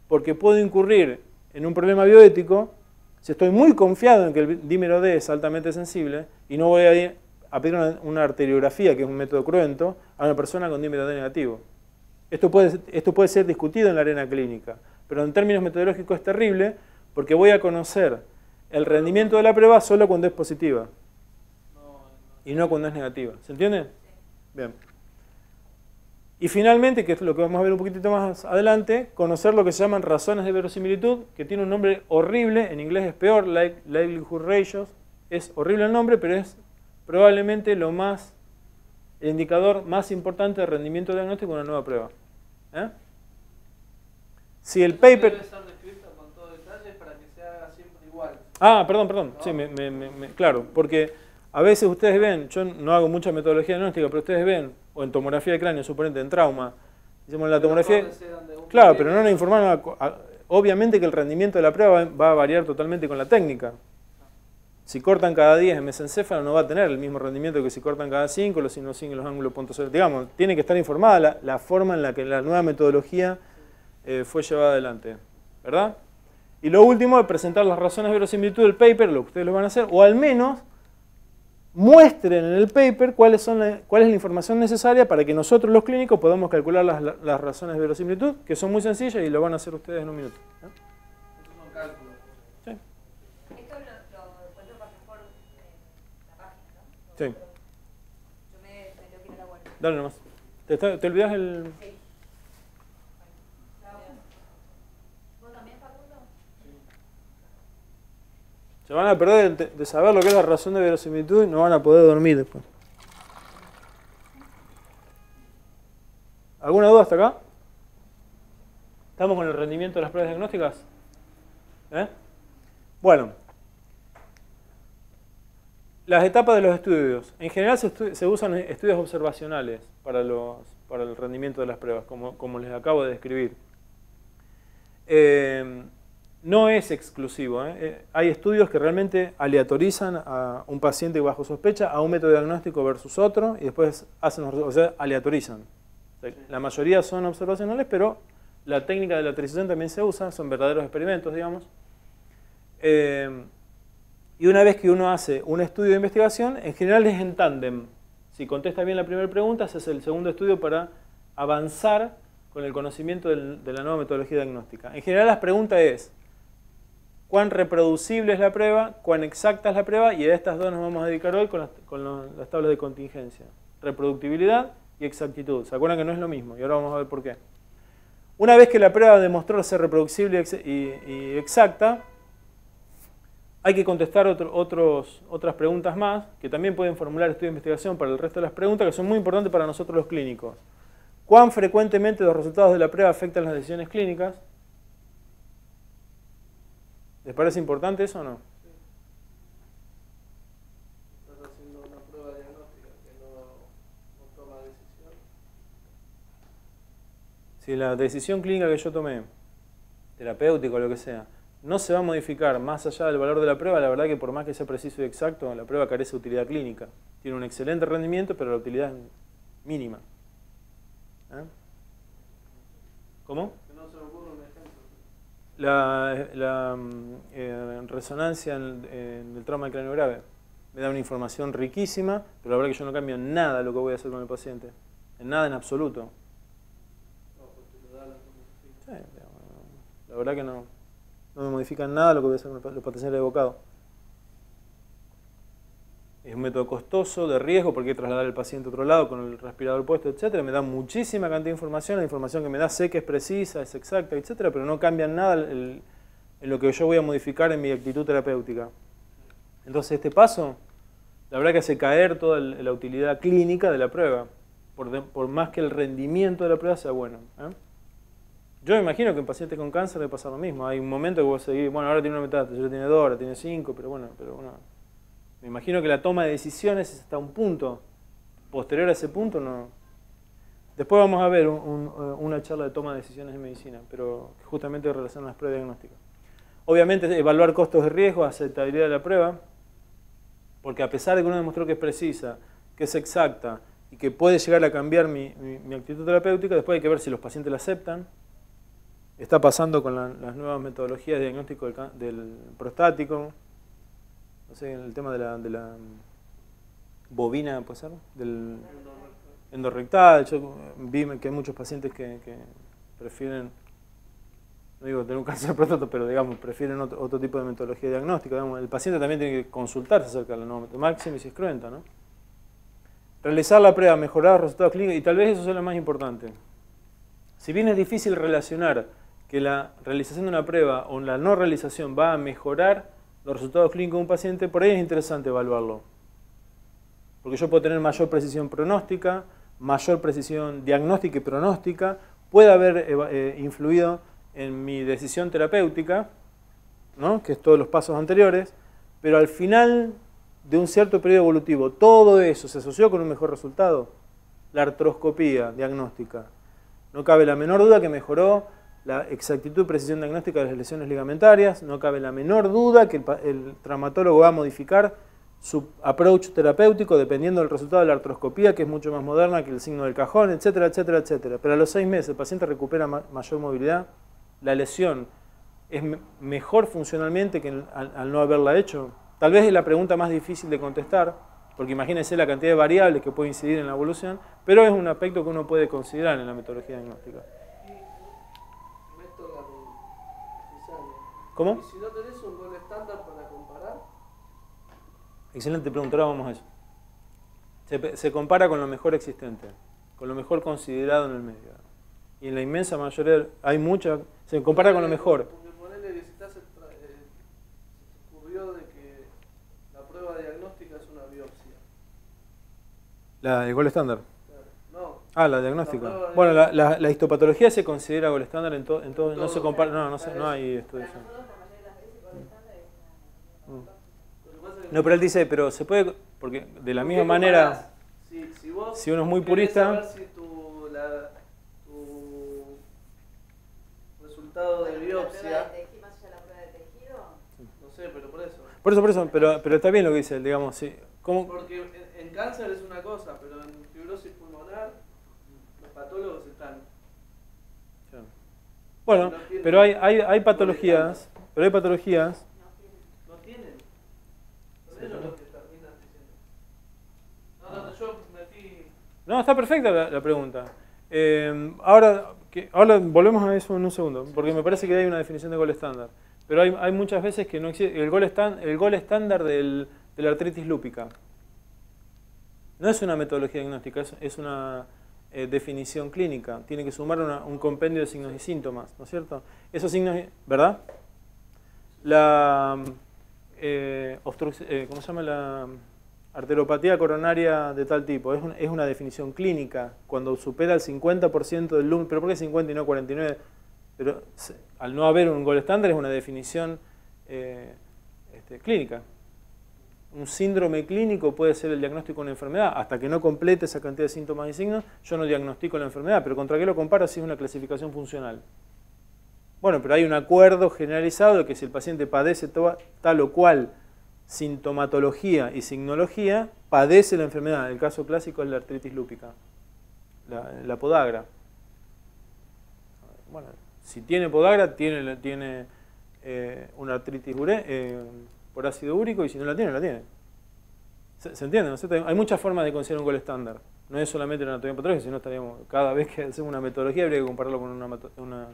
porque puedo incurrir en un problema bioético si estoy muy confiado en que el dímero D es altamente sensible y no voy a ir a pedir una arteriografía, que es un método cruento, a una persona con dímero D negativo. Esto puede ser discutido en la arena clínica, pero en términos metodológicos es terrible porque voy a conocer el rendimiento de la prueba solo cuando es positiva y no cuando es negativa. ¿Se entiende? Bien. Y finalmente, que es lo que vamos a ver un poquitito más adelante, conocer lo que se llaman razones de verosimilitud, que tiene un nombre horrible, en inglés es peor, likelihood ratios, es horrible el nombre, pero es probablemente el indicador más importante de rendimiento diagnóstico de una nueva prueba. ¿Eh? Si el paper... Debe ser descrito con todo detalle para que se haga siempre igual. Ah, perdón. Sí, claro, porque a veces ustedes ven, yo no hago mucha metodología diagnóstica, pero ustedes ven, o en tomografía de cráneo, suponete en trauma, decimos la tomografía... Claro, pero no nos informaron, obviamente que el rendimiento de la prueba va a variar totalmente con la técnica. Si cortan cada 10 en mesencéfalo no va a tener el mismo rendimiento que si cortan cada 5, los signos los ángulos punto cero. Digamos, tiene que estar informada la forma en la que la nueva metodología fue llevada adelante, ¿verdad? Y lo último es presentar las razones de verosimilitud del paper, lo que ustedes lo van a hacer, o al menos muestren en el paper cuál es la información necesaria para que nosotros los clínicos podamos calcular las razones de verosimilitud, que son muy sencillas y lo van a hacer ustedes en un minuto. ¿Eh? Es un cálculo. Sí. Esto después lo pasas por la página, ¿no? Sí. Yo me tengo que ir a la guardia. Dale nomás. ¿Te olvidas el...? Sí. ¿Vos también, Facundo? Se van a perder de saber lo que es la razón de verosimilitud y no van a poder dormir después. ¿Alguna duda hasta acá? ¿Estamos con el rendimiento de las pruebas diagnósticas? Bueno. Las etapas de los estudios. En general se usan estudios observacionales para el rendimiento de las pruebas, como les acabo de describir. No es exclusivo. Hay estudios que realmente aleatorizan a un paciente bajo sospecha a un método diagnóstico versus otro y después hacen los resultados, o sea, aleatorizan. O sea, la mayoría son observacionales, pero la técnica de aleatorización también se usa, son verdaderos experimentos, digamos. Y una vez que uno hace un estudio de investigación, en general es en tándem. Si contesta bien la primera pregunta, haces el segundo estudio para avanzar con el conocimiento de la nueva metodología diagnóstica. En general la pregunta es, ¿cuán reproducible es la prueba? ¿Cuán exacta es la prueba? Y a estas dos nos vamos a dedicar hoy con las tablas de contingencia. Reproductibilidad y exactitud. ¿Se acuerdan que no es lo mismo? Y ahora vamos a ver por qué. Una vez que la prueba demostró ser reproducible y exacta, hay que contestar otras preguntas más, que también pueden formular estudio de investigación para el resto de las preguntas, que son muy importantes para nosotros los clínicos. ¿Cuán frecuentemente los resultados de la prueba afectan las decisiones clínicas? ¿Les parece importante eso o no? Sí. Estás haciendo una prueba diagnóstica que no toma decisión. Si la decisión clínica que yo tomé, terapéutica o lo que sea, no se va a modificar más allá del valor de la prueba, la verdad que por más que sea preciso y exacto, la prueba carece de utilidad clínica. Tiene un excelente rendimiento, pero la utilidad es mínima. ¿Cómo? Que no se me ocurre un ejemplo. La resonancia en el trauma del cráneo grave me da una información riquísima, pero la verdad que yo no cambio en nada lo que voy a hacer con el paciente. En nada en absoluto. No, porque te da la tomografía. Sí, la verdad que no me modifica en nada lo que voy a hacer con el paciente evocado. Es un método costoso, de riesgo, porque hay que trasladar al paciente a otro lado con el respirador puesto, etc. Me da muchísima cantidad de información. La información que me da sé que es precisa, es exacta, etc. Pero no cambia en nada en lo que yo voy a modificar en mi actitud terapéutica. Entonces este paso, la verdad que hace caer toda la utilidad clínica de la prueba, por más que el rendimiento de la prueba sea bueno. Yo me imagino que en pacientes con cáncer debe pasar lo mismo. Hay un momento que vos seguís, bueno, ahora tiene una metástasis, ahora tiene 2, ahora tiene 5, pero bueno. Me imagino que la toma de decisiones es hasta un punto. Posterior a ese punto no. Después vamos a ver una charla de toma de decisiones en medicina, pero justamente relacionada a las pruebas diagnósticas. Obviamente evaluar costos de riesgo, aceptabilidad de la prueba, porque a pesar de que uno demostró que es precisa, que es exacta y que puede llegar a cambiar mi actitud terapéutica, después hay que ver si los pacientes la aceptan. Está pasando con las nuevas metodologías de diagnóstico del prostático. No sé, el tema de la bovina, ¿puede ser? Del endorrectal. Yo vi que hay muchos pacientes que prefieren, no digo tener un cáncer de próstata, pero digamos, prefieren otro tipo de metodología diagnóstica. Digamos, el paciente también tiene que consultarse acerca de la nueva metodología. Maximis y cruenta, ¿no? Realizar la prueba, mejorar los resultados clínicos, y tal vez eso sea lo más importante. Si bien es difícil relacionar que la realización de una prueba o la no realización va a mejorar los resultados clínicos de un paciente, por ahí es interesante evaluarlo. Porque yo puedo tener mayor precisión pronóstica, mayor precisión diagnóstica y pronóstica, puede haber influido en mi decisión terapéutica, ¿no? Que es todos los pasos anteriores, pero al final de un cierto periodo evolutivo, todo eso se asoció con un mejor resultado. La artroscopía diagnóstica. No cabe la menor duda que mejoró la exactitud y precisión diagnóstica de las lesiones ligamentarias, no cabe la menor duda que el traumatólogo va a modificar su approach terapéutico dependiendo del resultado de la artroscopía, que es mucho más moderna que el signo del cajón, etcétera, etcétera, etcétera. Pero a los 6 meses el paciente recupera mayor movilidad, la lesión es mejor funcionalmente que al no haberla hecho. Tal vez es la pregunta más difícil de contestar, porque imagínense la cantidad de variables que puede incidir en la evolución, pero es un aspecto que uno puede considerar en la metodología diagnóstica. ¿Cómo? ¿Y si no tenés un gol estándar para comparar? Excelente pregunta, ahora vamos a eso. Se compara con lo mejor existente, con lo mejor considerado en el medio. Y en la inmensa mayoría, hay mucha, se compara con lo mejor. Porque ponele que si se ocurrió de que la prueba diagnóstica es una biopsia. ¿El gol estándar? No. Ah, la diagnóstica. Bueno, la histopatología se considera gol estándar en todo, no se compara, no hay estudios. No, pero él dice, pero se puede, porque de la misma manera, si uno es muy purista, si tu resultado de biopsia, no sé, pero por eso. Por eso, pero está bien lo que dice él, digamos, sí. ¿Cómo? Porque en cáncer es una cosa, pero en fibrosis pulmonar los patólogos están. Bueno, pero hay patologías, No tienen. Son ellos los que terminan diciendo. No, yo metí. No, está perfecta la pregunta. Ahora volvemos a eso en un segundo, porque me parece que hay una definición de gol estándar. Pero hay muchas veces que no existe el gol estándar de la artritis lúpica. No es una metodología diagnóstica, es una definición clínica. Tiene que sumar un compendio de signos y síntomas, ¿no es cierto? Esos signos, ¿verdad? La ¿cómo se llama? La arteropatía coronaria de tal tipo. Es una definición clínica. Cuando supera el 50% del lúmen, ¿pero por qué 50 y no 49? Pero al no haber un gol estándar es una definición clínica. Un síndrome clínico puede ser el diagnóstico de una enfermedad. Hasta que no complete esa cantidad de síntomas y signos, yo no diagnostico la enfermedad. Pero ¿contra qué lo comparo si es una clasificación funcional? Bueno, pero hay un acuerdo generalizado de que si el paciente padece tal o cual sintomatología y signología, padece la enfermedad. El caso clásico es la artritis lúpica, la podagra. Bueno, si tiene podagra, tiene una artritis por ácido úrico, y si no la tiene, la tiene. ¿Se entiende? ¿No? Hay muchas formas de considerar un gol estándar. No es solamente la anatomía patológica, sino estaríamos, cada vez que hacemos una metodología habría que compararlo con una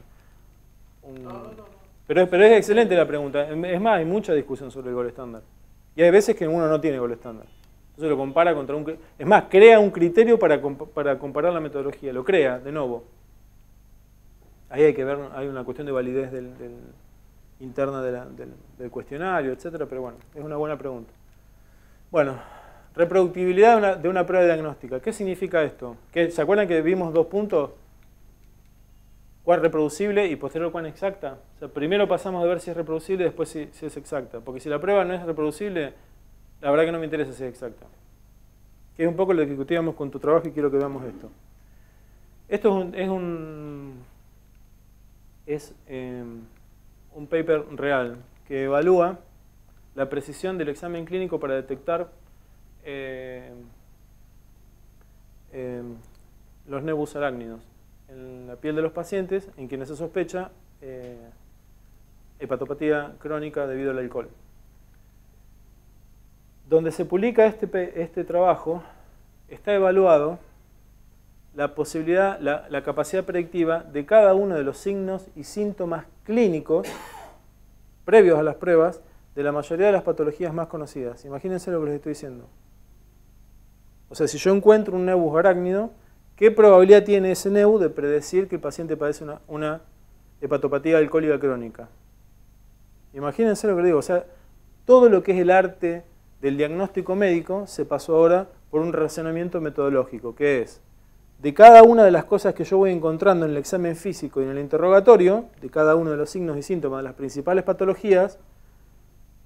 Pero es excelente la pregunta. Es más, hay mucha discusión sobre el gol estándar. Y hay veces que uno no tiene gol estándar. Entonces lo compara contra un... Es más, crea un criterio para comparar la metodología. Lo crea, de nuevo. Ahí hay que ver, hay una cuestión de validez interna del cuestionario, etcétera. Pero bueno, es una buena pregunta. Bueno, reproductibilidad de una prueba diagnóstica. ¿Qué significa esto? ¿Se acuerdan que vimos 2 puntos? ¿Cuán reproducible y posterior cuán exacta? O sea, primero pasamos de ver si es reproducible y después si es exacta. Porque si la prueba no es reproducible, la verdad que no me interesa si es exacta. Que es un poco lo que discutíamos con tu trabajo y quiero que veamos esto. Esto es un paper real que evalúa la precisión del examen clínico para detectar los nebus arácnidos en la piel de los pacientes en quienes se sospecha hepatopatía crónica debido al alcohol. Donde se publica este trabajo, está evaluado la posibilidad, la capacidad predictiva de cada uno de los signos y síntomas clínicos previos a las pruebas de la mayoría de las patologías más conocidas. Imagínense lo que les estoy diciendo. O sea, si yo encuentro un nebus arácnido, ¿qué probabilidad tiene ese nebus de predecir que el paciente padece una hepatopatía alcohólica crónica? Imagínense lo que les digo. O sea, todo lo que es el arte del diagnóstico médico se pasó ahora por un razonamiento metodológico, que es de cada una de las cosas que yo voy encontrando en el examen físico y en el interrogatorio, de cada uno de los signos y síntomas de las principales patologías,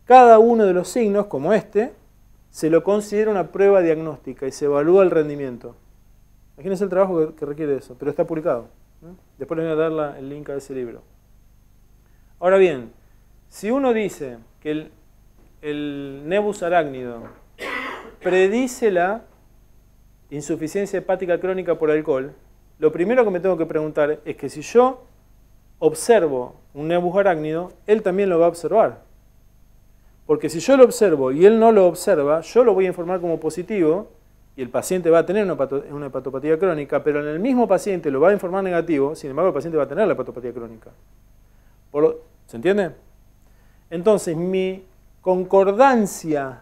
cada uno de los signos, como este, se lo considera una prueba diagnóstica y se evalúa el rendimiento. Imagínense el trabajo que requiere eso, pero está publicado. Después les voy a dar el link a ese libro. Ahora bien, si uno dice que el nebus arácnido predice la insuficiencia hepática crónica por alcohol, lo primero que me tengo que preguntar es que si yo observo un nebus arácnido, él también lo va a observar. Porque si yo lo observo y él no lo observa, yo lo voy a informar como positivo y el paciente va a tener una hepatopatía crónica, pero en el mismo paciente lo va a informar negativo, sin embargo el paciente va a tener la hepatopatía crónica. ¿Se entiende? Entonces mi concordancia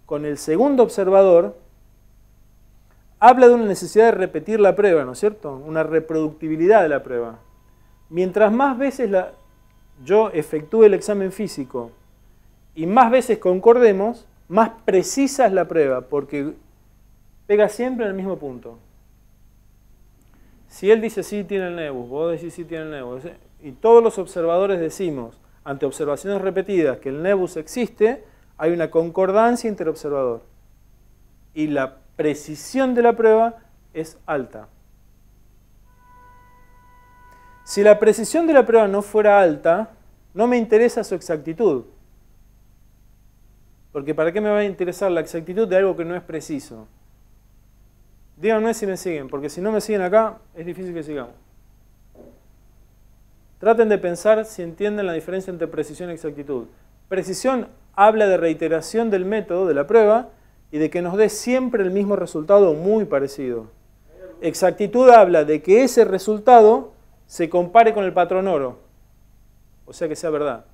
con el segundo observador habla de una necesidad de repetir la prueba, ¿no es cierto? Una reproductibilidad de la prueba. Mientras más veces yo efectúe el examen físico y más veces concordemos, más precisa es la prueba, porque pega siempre en el mismo punto. Si él dice sí tiene el nebus, vos decís sí tiene el nebus, y todos los observadores decimos, ante observaciones repetidas, que el nebus existe, hay una concordancia interobservador. Y la precisión de la prueba es alta. Si la precisión de la prueba no fuera alta, no me interesa su exactitud. Porque ¿para qué me va a interesar la exactitud de algo que no es preciso? Díganme si me siguen, porque si no me siguen acá, es difícil que sigamos. Traten de pensar si entienden la diferencia entre precisión y exactitud. Precisión habla de reiteración del método, de la prueba, y de que nos dé siempre el mismo resultado muy parecido. Exactitud habla de que ese resultado se compare con el patrón oro, o sea que sea verdad.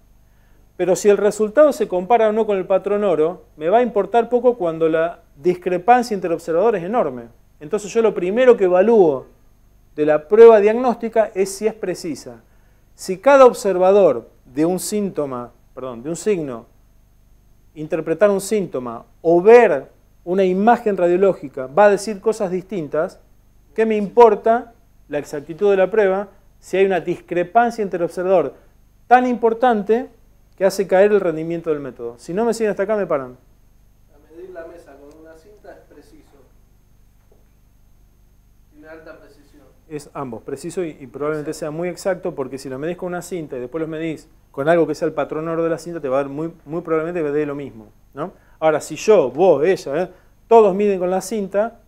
Pero si el resultado se compara o no con el patrón oro, me va a importar poco cuando la discrepancia interobservador es enorme. Entonces yo lo primero que evalúo de la prueba diagnóstica es si es precisa. Si cada observador de un síntoma, de un signo, interpretar un síntoma o ver una imagen radiológica va a decir cosas distintas, ¿qué me importa la exactitud de la prueba si hay una discrepancia interobservador tan importante que hace caer el rendimiento del método? Si no me siguen hasta acá, me paran. A medir la mesa con una cinta es preciso. Tiene alta precisión. Es ambos, preciso y probablemente sea muy exacto, porque si lo medís con una cinta y después lo medís con algo que sea el patrón oro de la cinta, te va a dar muy probablemente que dé lo mismo, ¿no? Ahora, si yo, vos, ella, todos miden con la cinta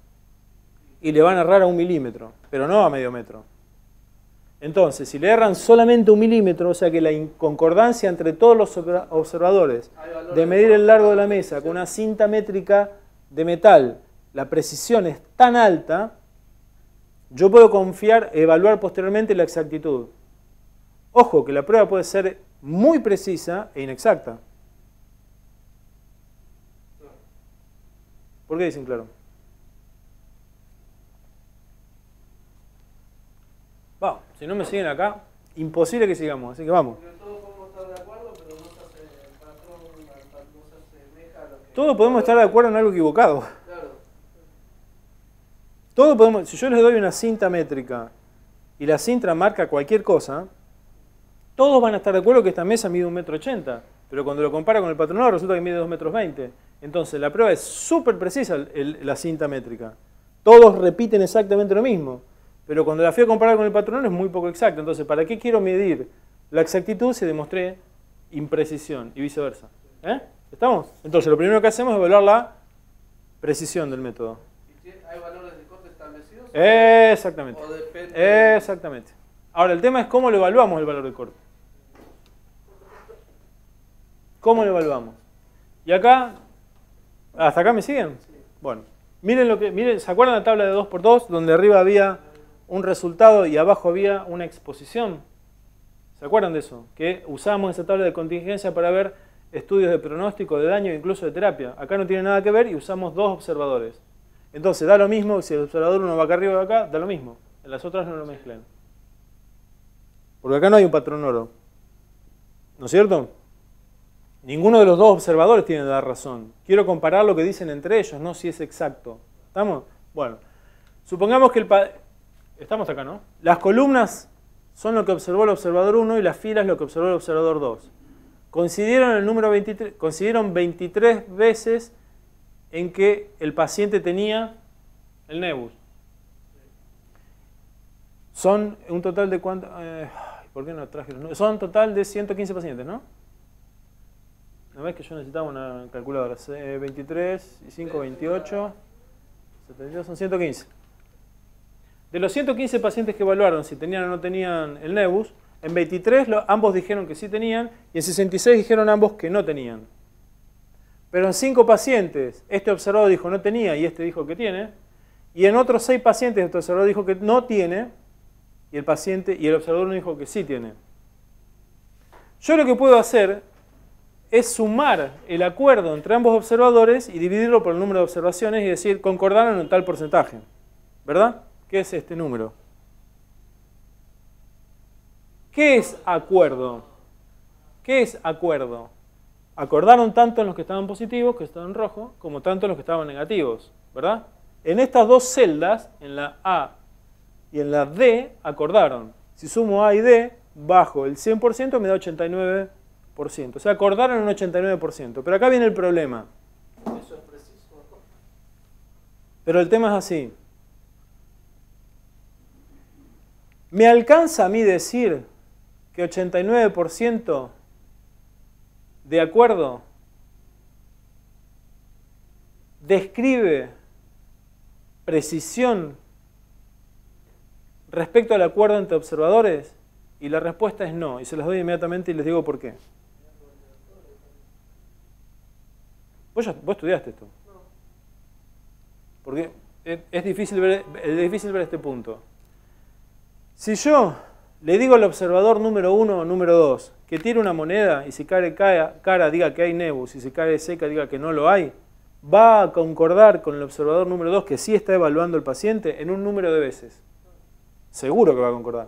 y le van a errar a 1 milímetro, pero no a medio metro. Entonces, si le erran solamente 1 milímetro, o sea que la inconcordancia entre todos los observadores de medir el largo de la mesa con una cinta métrica de metal, la precisión es tan alta, yo puedo evaluar posteriormente la exactitud. Ojo, que la prueba puede ser muy precisa e inexacta. ¿Por qué dicen claro? Vamos, si no me siguen acá, imposible que sigamos, así que vamos. Porque todos podemos estar de acuerdo, pero no se hace el patrón, no se asemeja a lo que... Todos podemos estar de acuerdo en algo equivocado. Claro. Todos podemos, si yo les doy una cinta métrica y la cinta marca cualquier cosa, todos van a estar de acuerdo que esta mesa mide 1,80 m, pero cuando lo compara con el patrón oro resulta que mide 2,20 m. Entonces la prueba es súper precisa, la cinta métrica. Todos repiten exactamente lo mismo, pero cuando la fui a comparar con el patrón oro es muy poco exacto. Entonces, ¿para qué quiero medir la exactitud si demostré imprecisión y viceversa? ¿Estamos? Entonces, lo primero que hacemos es evaluar la precisión del método. ¿Y hay valores de corte establecidos? Exactamente. ¿O depende? Exactamente. Ahora, el tema es cómo lo evaluamos el valor de corte. ¿Cómo lo evaluamos? Y acá, ¿hasta acá me siguen? Sí. Bueno, miren, ¿se acuerdan la tabla de 2×2 donde arriba había un resultado y abajo había una exposición? ¿Se acuerdan de eso? Que usábamos esa tabla de contingencia para ver estudios de pronóstico, de daño e incluso de terapia. Acá no tiene nada que ver y usamos 2 observadores. Entonces, da lo mismo, si el observador 1 va acá arriba o acá, da lo mismo. En las otras no lo mezclen. Porque acá no hay un patrón oro. ¿No es cierto? Ninguno de los 2 observadores tiene que dar razón. Quiero comparar lo que dicen entre ellos, no si es exacto. ¿Estamos? Bueno, supongamos que Estamos acá, ¿no? Las columnas son lo que observó el observador 1 y las filas lo que observó el observador 2. Coincidieron el número 23, coincidieron 23 veces en que el paciente tenía el nebus. Son un total de cuánto, ¿por qué no traje los números? Son un total de 115 pacientes, ¿no? ¿No ves que yo necesitaba una calculadora? 23 y 5, 28, 72, son 115. De los 115 pacientes que evaluaron si tenían o no tenían el nebus, en 23 ambos dijeron que sí tenían y en 66 dijeron ambos que no tenían. Pero en 5 pacientes, este observador dijo no tenía y este dijo que tiene, y en otros 6 pacientes este observador dijo que no tiene y el observador no dijo que sí tiene. Yo lo que puedo hacer es sumar el acuerdo entre ambos observadores y dividirlo por el número de observaciones y decir concordaron en tal porcentaje. ¿Verdad? ¿Qué es este número? ¿Qué es acuerdo? ¿Qué es acuerdo? Acordaron tanto en los que estaban positivos, que estaban en rojo, como tanto en los que estaban negativos. ¿Verdad? En estas dos celdas, en la A y en la D, acordaron. Si sumo A y D, bajo el 100% me da 89%. O sea, acordaron un 89%. Pero acá viene el problema. Eso es preciso. Pero el tema es así. ¿Me alcanza a mí decir que 89% de acuerdo describe precisión respecto al acuerdo entre observadores? Y la respuesta es no. Y se las doy inmediatamente y les digo por qué. Vos estudiaste esto. Porque es difícil ver este punto. Si yo le digo al observador número 1 o número 2 que tire una moneda y si cae cara diga que hay nebus y si cae seca diga que no lo hay, va a concordar con el observador número 2 que sí está evaluando el paciente en un número de veces. Seguro que va a concordar.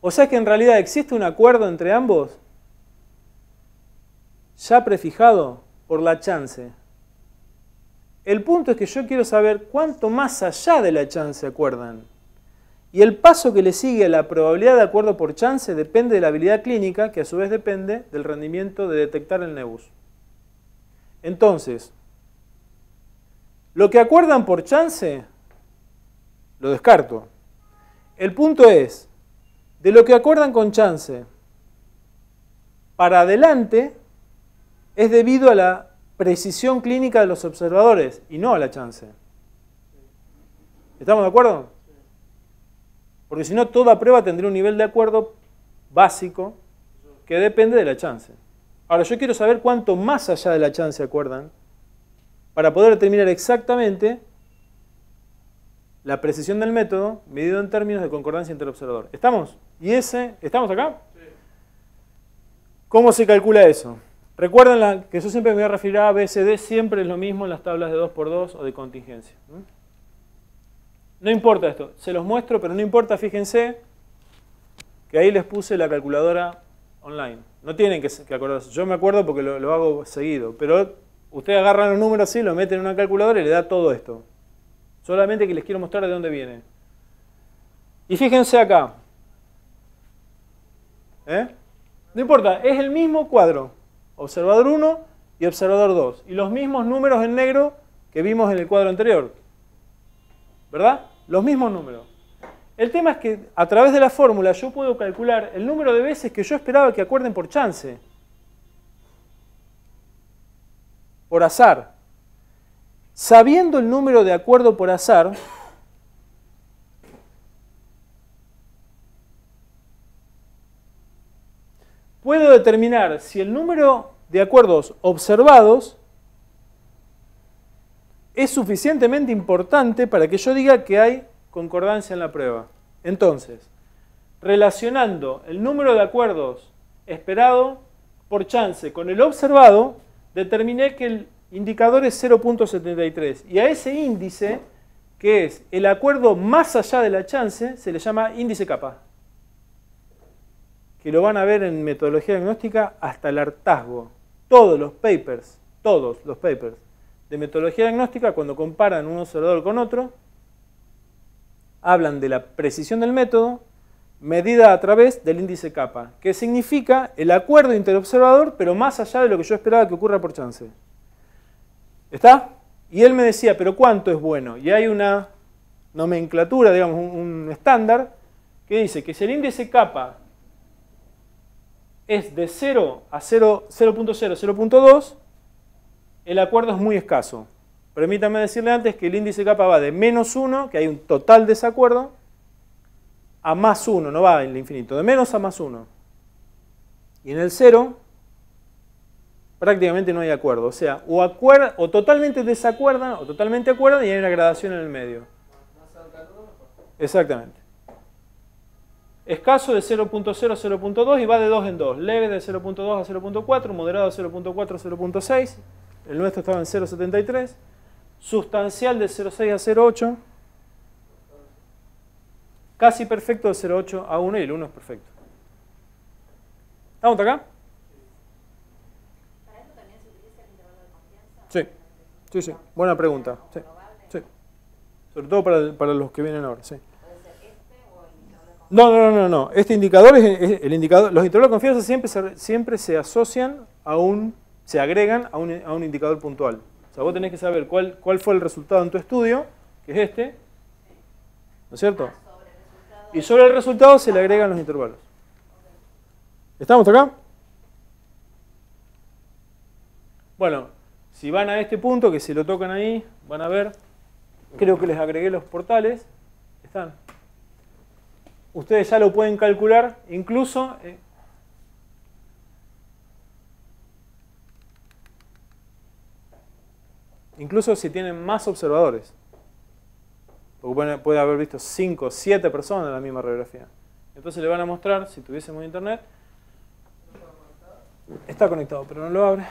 O sea que en realidad existe un acuerdo entre ambos ya prefijado por la chance. El punto es que yo quiero saber cuánto más allá de la chance acuerdan. Y el paso que le sigue a la probabilidad de acuerdo por chance depende de la habilidad clínica, que a su vez depende del rendimiento de detectar el nebus. Entonces, lo que acuerdan por chance, lo descarto. El punto es, de lo que acuerdan con chance para adelante, es debido a la precisión clínica de los observadores y no a la chance. ¿Estamos de acuerdo? Porque si no, toda prueba tendría un nivel de acuerdo básico que depende de la chance. Ahora, yo quiero saber cuánto más allá de la chance acuerdan para poder determinar exactamente la precisión del método medido en términos de concordancia entre el observador. ¿Estamos? ¿Estamos acá? Sí. ¿Cómo se calcula eso? Recuerden que yo siempre me voy a referir a A, B, C, D, siempre es lo mismo en las tablas de 2x2 o de contingencia. No importa esto, se los muestro, pero no importa, fíjense que ahí les puse la calculadora online. No tienen que acordarse, yo me acuerdo porque lo hago seguido, pero ustedes agarran los números así, lo meten en una calculadora y le da todo esto. Solamente que les quiero mostrar de dónde viene. Y fíjense acá. No importa, es el mismo cuadro. Observador 1 y observador 2. Y los mismos números en negro que vimos en el cuadro anterior. ¿Verdad? Los mismos números. El tema es que a través de la fórmula yo puedo calcular el número de veces que yo esperaba que acuerden por chance. Por azar. Sabiendo el número de acuerdo por azar, puedo determinar si el número de acuerdos observados es suficientemente importante para que yo diga que hay concordancia en la prueba. Entonces, relacionando el número de acuerdos esperado por chance con el observado, determiné que el indicador es 0.73. Y a ese índice, que es el acuerdo más allá de la chance, se le llama índice kappa. Que lo van a ver en metodología diagnóstica hasta el hartazgo. Todos los papers de metodología diagnóstica, cuando comparan un observador con otro, hablan de la precisión del método medida a través del índice kappa, que significa el acuerdo interobservador, pero más allá de lo que yo esperaba que ocurra por chance. ¿Está? Y él me decía, pero ¿cuánto es bueno? Y hay una nomenclatura, digamos, un estándar, que dice que si el índice kappa es de 0 a 0.0, 0.2, el acuerdo es muy escaso. Permítame decirle antes que el índice kappa va de menos 1, que hay un total desacuerdo, a más 1, no va en el infinito, de menos a más 1. Y en el 0 prácticamente no hay acuerdo, o sea, o totalmente desacuerdan o totalmente acuerdan y hay una gradación en el medio. Exactamente. Escaso de 0.0 a 0.2 y va de 2 en 2. Leve de 0.2 a 0.4, moderado de 0.4 a 0.6. El nuestro estaba en 0.73. Sustancial de 0.6 a 0.8. Casi perfecto de 0.8 a 1 y el 1 es perfecto. ¿Estamos acá? ¿Para eso también se utiliza el intervalo de confianza? Sí, sí, sí. Buena pregunta. Sí, sí. Sobre todo para los que vienen ahora, sí. ¿Puede ser este o el intervalo de confianza? No. Este indicador es el indicador. Los intervalos de confianza siempre se asocian se agregan a un indicador puntual. O sea, vos tenés que saber cuál fue el resultado en tu estudio, que es este, ¿no es cierto? Y sobre el resultado se le agregan los intervalos. ¿Estamos acá? Bueno, si van a este punto, que si lo tocan ahí, van a ver, creo que les agregué los portales. Están. Ustedes ya lo pueden calcular, incluso si tienen más observadores. Porque puede haber visto 5 o 7 personas en la misma radiografía. Entonces le van a mostrar, si tuviésemos internet, está conectado, pero no lo abre.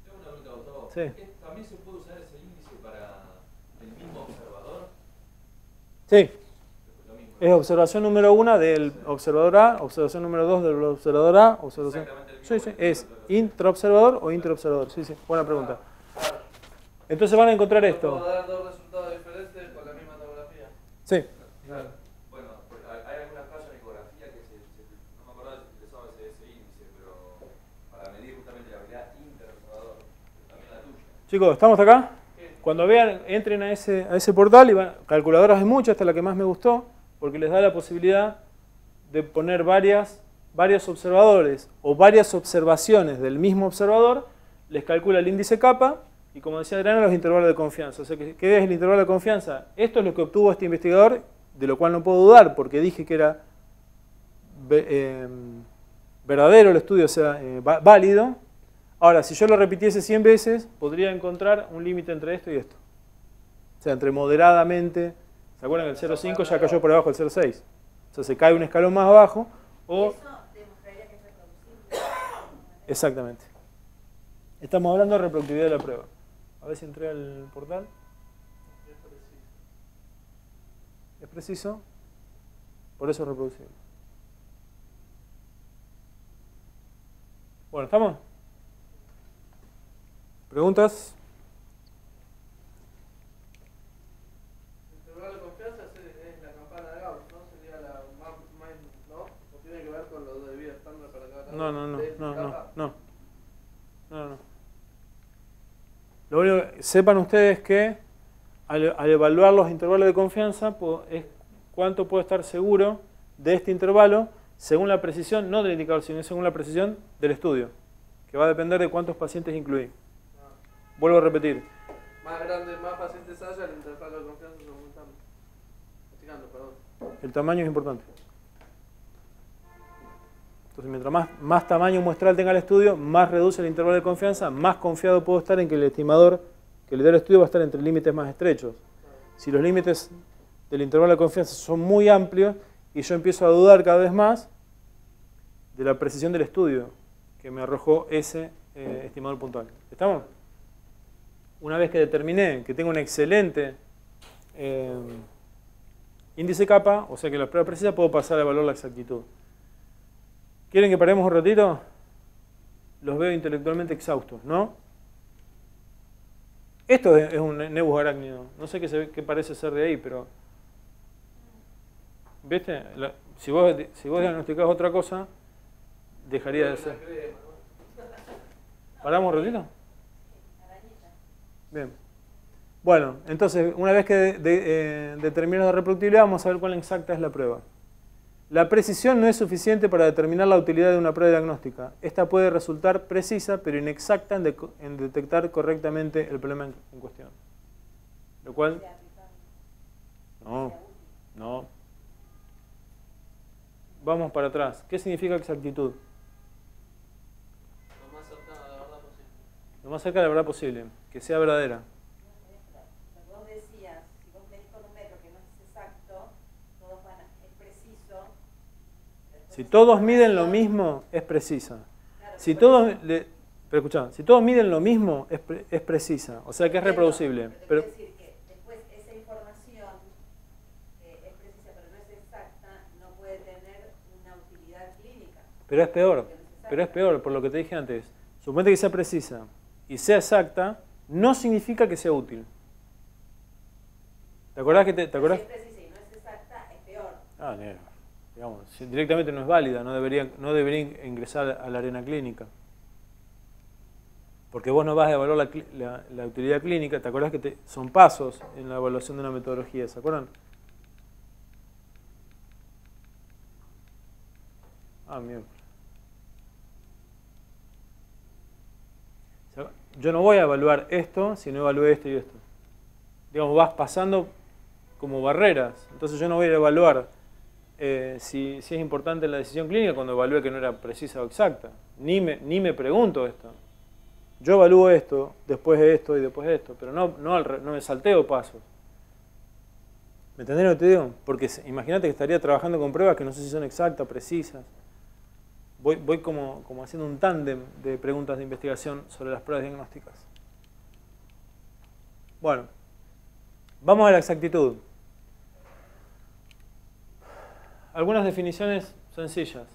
Tengo una pregunta, Gustavo. Sí. ¿También se puede usar ese índice para el mismo observador? Sí. Lo mismo. Es observación número 1 del observador A, observación número 2 del observador A, observación... Exactamente el mismo. Sí, sí. ¿Es intraobservador o interobservador? Sí, sí. Buena pregunta. Entonces van a encontrar esto. ¿Puedo dar dos resultados diferentes con la misma tomografía? Sí. Claro. Bueno, hay algunas casos en ecografía que no me acuerdo si se utilizaba ese índice, pero para medir justamente la habilidad interobservador, también la tuya. Chicos, ¿estamos acá? Cuando vean, entren a ese portal y calculadoras hay muchas, esta es la que más me gustó, porque les da la posibilidad de poner varios observadores o varias observaciones del mismo observador, les calcula el índice kappa y, como decía Adriana, los intervalos de confianza. O sea, ¿qué es el intervalo de confianza? Esto es lo que obtuvo este investigador, de lo cual no puedo dudar, porque dije que era verdadero el estudio, o sea, válido. Ahora, si yo lo repitiese 100 veces, podría encontrar un límite entre esto y esto. O sea, entre moderadamente, ¿se acuerdan que el 0.5 ya cayó por debajo del 0.6? O sea, se cae un escalón más abajo. O... Eso demostraría que es reproducible. Exactamente. Estamos hablando de reproductividad de la prueba. A ver si entré al portal. ¿Es preciso? Por eso es reproducible. Bueno, ¿estamos? ¿Preguntas? El intervalo de confianza es la campana de Gauss, ¿no? Sería la más, ¿no? ¿O tiene que ver con lo de vida estándar para cada No. Lo único que sepan ustedes que al evaluar los intervalos de confianza es cuánto puedo estar seguro de este intervalo según la precisión, no del indicador, sino según la precisión del estudio, que va a depender de cuántos pacientes incluí. Vuelvo a repetir. Más grande, más pacientes haya, el intervalo de confianza se aumentando. Practicando, perdón. El tamaño es importante. Entonces, mientras más tamaño muestral tenga el estudio, más reduce el intervalo de confianza, más confiado puedo estar en que el estimador que le dé el estudio va a estar entre límites más estrechos. Si los límites del intervalo de confianza son muy amplios y yo empiezo a dudar cada vez más de la precisión del estudio que me arrojó ese estimador puntual. ¿Estamos? Una vez que determiné que tengo un excelente índice kappa, o sea que la prueba precisa, puedo pasar a evaluar la exactitud. ¿Quieren que paremos un ratito? Los veo intelectualmente exhaustos, ¿no? Esto es un nebus arácnido. No sé qué parece ser de ahí, pero... ¿Viste? Si vos diagnosticás otra cosa, dejaría de ser. ¿Paramos un ratito? Bien. Bueno, entonces, una vez que determinamos la reproductibilidad, vamos a ver cuál exacta es la prueba. La precisión no es suficiente para determinar la utilidad de una prueba diagnóstica. Esta puede resultar precisa, pero inexacta en detectar correctamente el problema en cuestión. Lo cual... No. Vamos para atrás. ¿Qué significa exactitud? Lo más cercano a la verdad posible. Lo más cerca de la verdad posible. Que sea verdadera. Lo que vos decías, si vos medís con un metro que no es exacto, es preciso. Si todos miden lo mismo, es precisa. Claro, Si todos, pero escuchá, si todos miden lo mismo, es precisa. O sea que es reproducible. Pero Pero, te quiero decir que después esa información es precisa, pero no es exacta, no puede tener una utilidad clínica. pero es peor. Pero es peor, por lo que te dije antes. Suponete que sea precisa y sea exacta, no significa que sea útil. ¿Te acordás que te acordás? Si es precisa y no es exacta, es peor. Ah, negro. Digamos, si directamente no es válida, no debería ingresar a la arena clínica. Porque vos no vas a evaluar la utilidad clínica. ¿Te acordás que son pasos en la evaluación de una metodología? ¿Se acuerdan? Ah, mierda. Yo no voy a evaluar esto si no evalué esto y esto. Digamos, vas pasando como barreras. Entonces yo no voy a evaluar si es importante la decisión clínica cuando evalué que no era precisa o exacta. Ni me pregunto esto. Yo evalúo esto, después esto y después esto, pero no me salteo pasos. ¿Me entendés lo que te digo? Porque imagínate que estaría trabajando con pruebas que no sé si son exactas, precisas. Voy como haciendo un tándem de preguntas de investigación sobre las pruebas diagnósticas. Bueno, vamos a la exactitud. Algunas definiciones sencillas.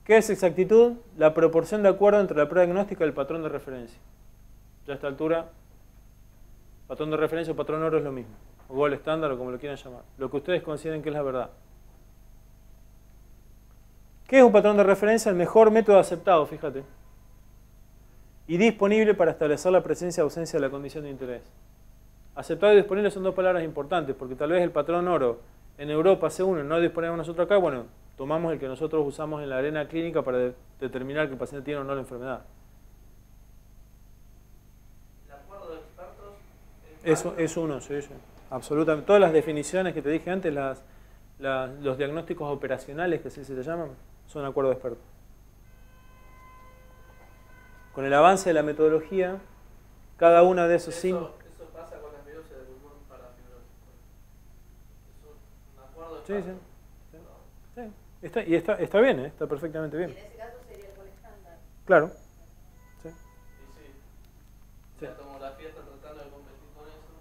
¿Qué es exactitud? La proporción de acuerdo entre la prueba diagnóstica y el patrón de referencia. Ya a esta altura, patrón de referencia o patrón oro es lo mismo. O gol estándar o como lo quieran llamar. Lo que ustedes consideren que es la verdad. ¿Qué es un patrón de referencia? El mejor método aceptado, fíjate. Y disponible para establecer la presencia o ausencia de la condición de interés. Aceptado y disponible son dos palabras importantes, porque tal vez el patrón oro en Europa C1 no disponemos nosotros acá, bueno, tomamos el que nosotros usamos en la arena clínica para determinar que el paciente tiene o no la enfermedad. ¿El acuerdo de expertos? Eso es uno, sí. Absolutamente. Todas las definiciones que te dije antes, los diagnósticos operacionales que se le llaman, son acuerdo de expertos. Con el avance de la metodología, cada una de esos Eso pasa con las biopsias de pulmón para fibrosis. Es un acuerdo de expertos. Sí. Está bien, está perfectamente bien. Y en ese caso sería el gol estándar. Claro. Sí. Y sí. La tomografía está tratando de competir con eso.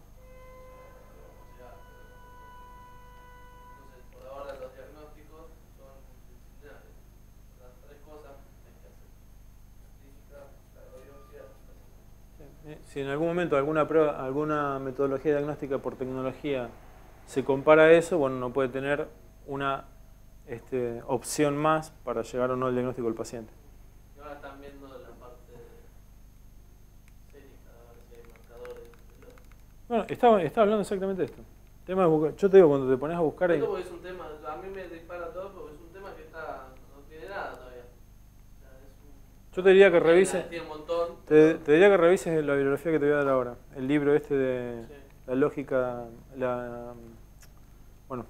Entonces, por ahora los diagnósticos son multidisciplinares. Las tres cosas hay que hacer. Científica, la biopsia. Si en algún momento alguna metodología diagnóstica por tecnología se compara a eso, bueno, no puede tener una opción más para llegar o no al diagnóstico del paciente. Y ahora están viendo la parte sérica, a ver si hay marcadores. Bueno, estaba hablando exactamente de esto. Tema de buscar. Yo te digo, cuando te pones a buscar... Esto porque es un tema, a mí me dispara todo porque es un tema que no tiene nada todavía. O sea, yo te diría que revises... Tiene un montón. Te diría que revises la bibliografía que te voy a dar ahora. El libro de Sí. la lógica... Bueno,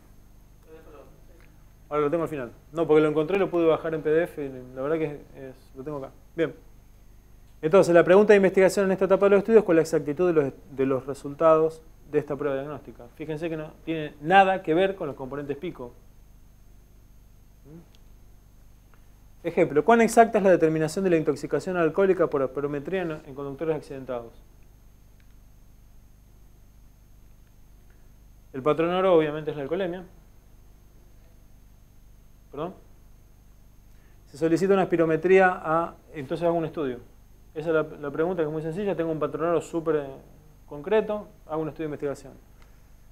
ahora lo tengo al final. No, porque lo encontré, lo pude bajar en PDF y la verdad que lo tengo acá. Bien. Entonces, la pregunta de investigación en esta etapa de los estudios es cuál es la exactitud de los resultados de esta prueba diagnóstica. Fíjense que no tiene nada que ver con los componentes pico. Ejemplo, ¿cuán exacta es la determinación de la intoxicación alcohólica por aspirometría en conductores accidentados? El patrón oro obviamente es la alcoholemia. ¿Perdón? Se solicita una aspirometría entonces hago un estudio. Esa es la pregunta, que es muy sencilla. Tengo un patronero súper concreto, hago un estudio de investigación.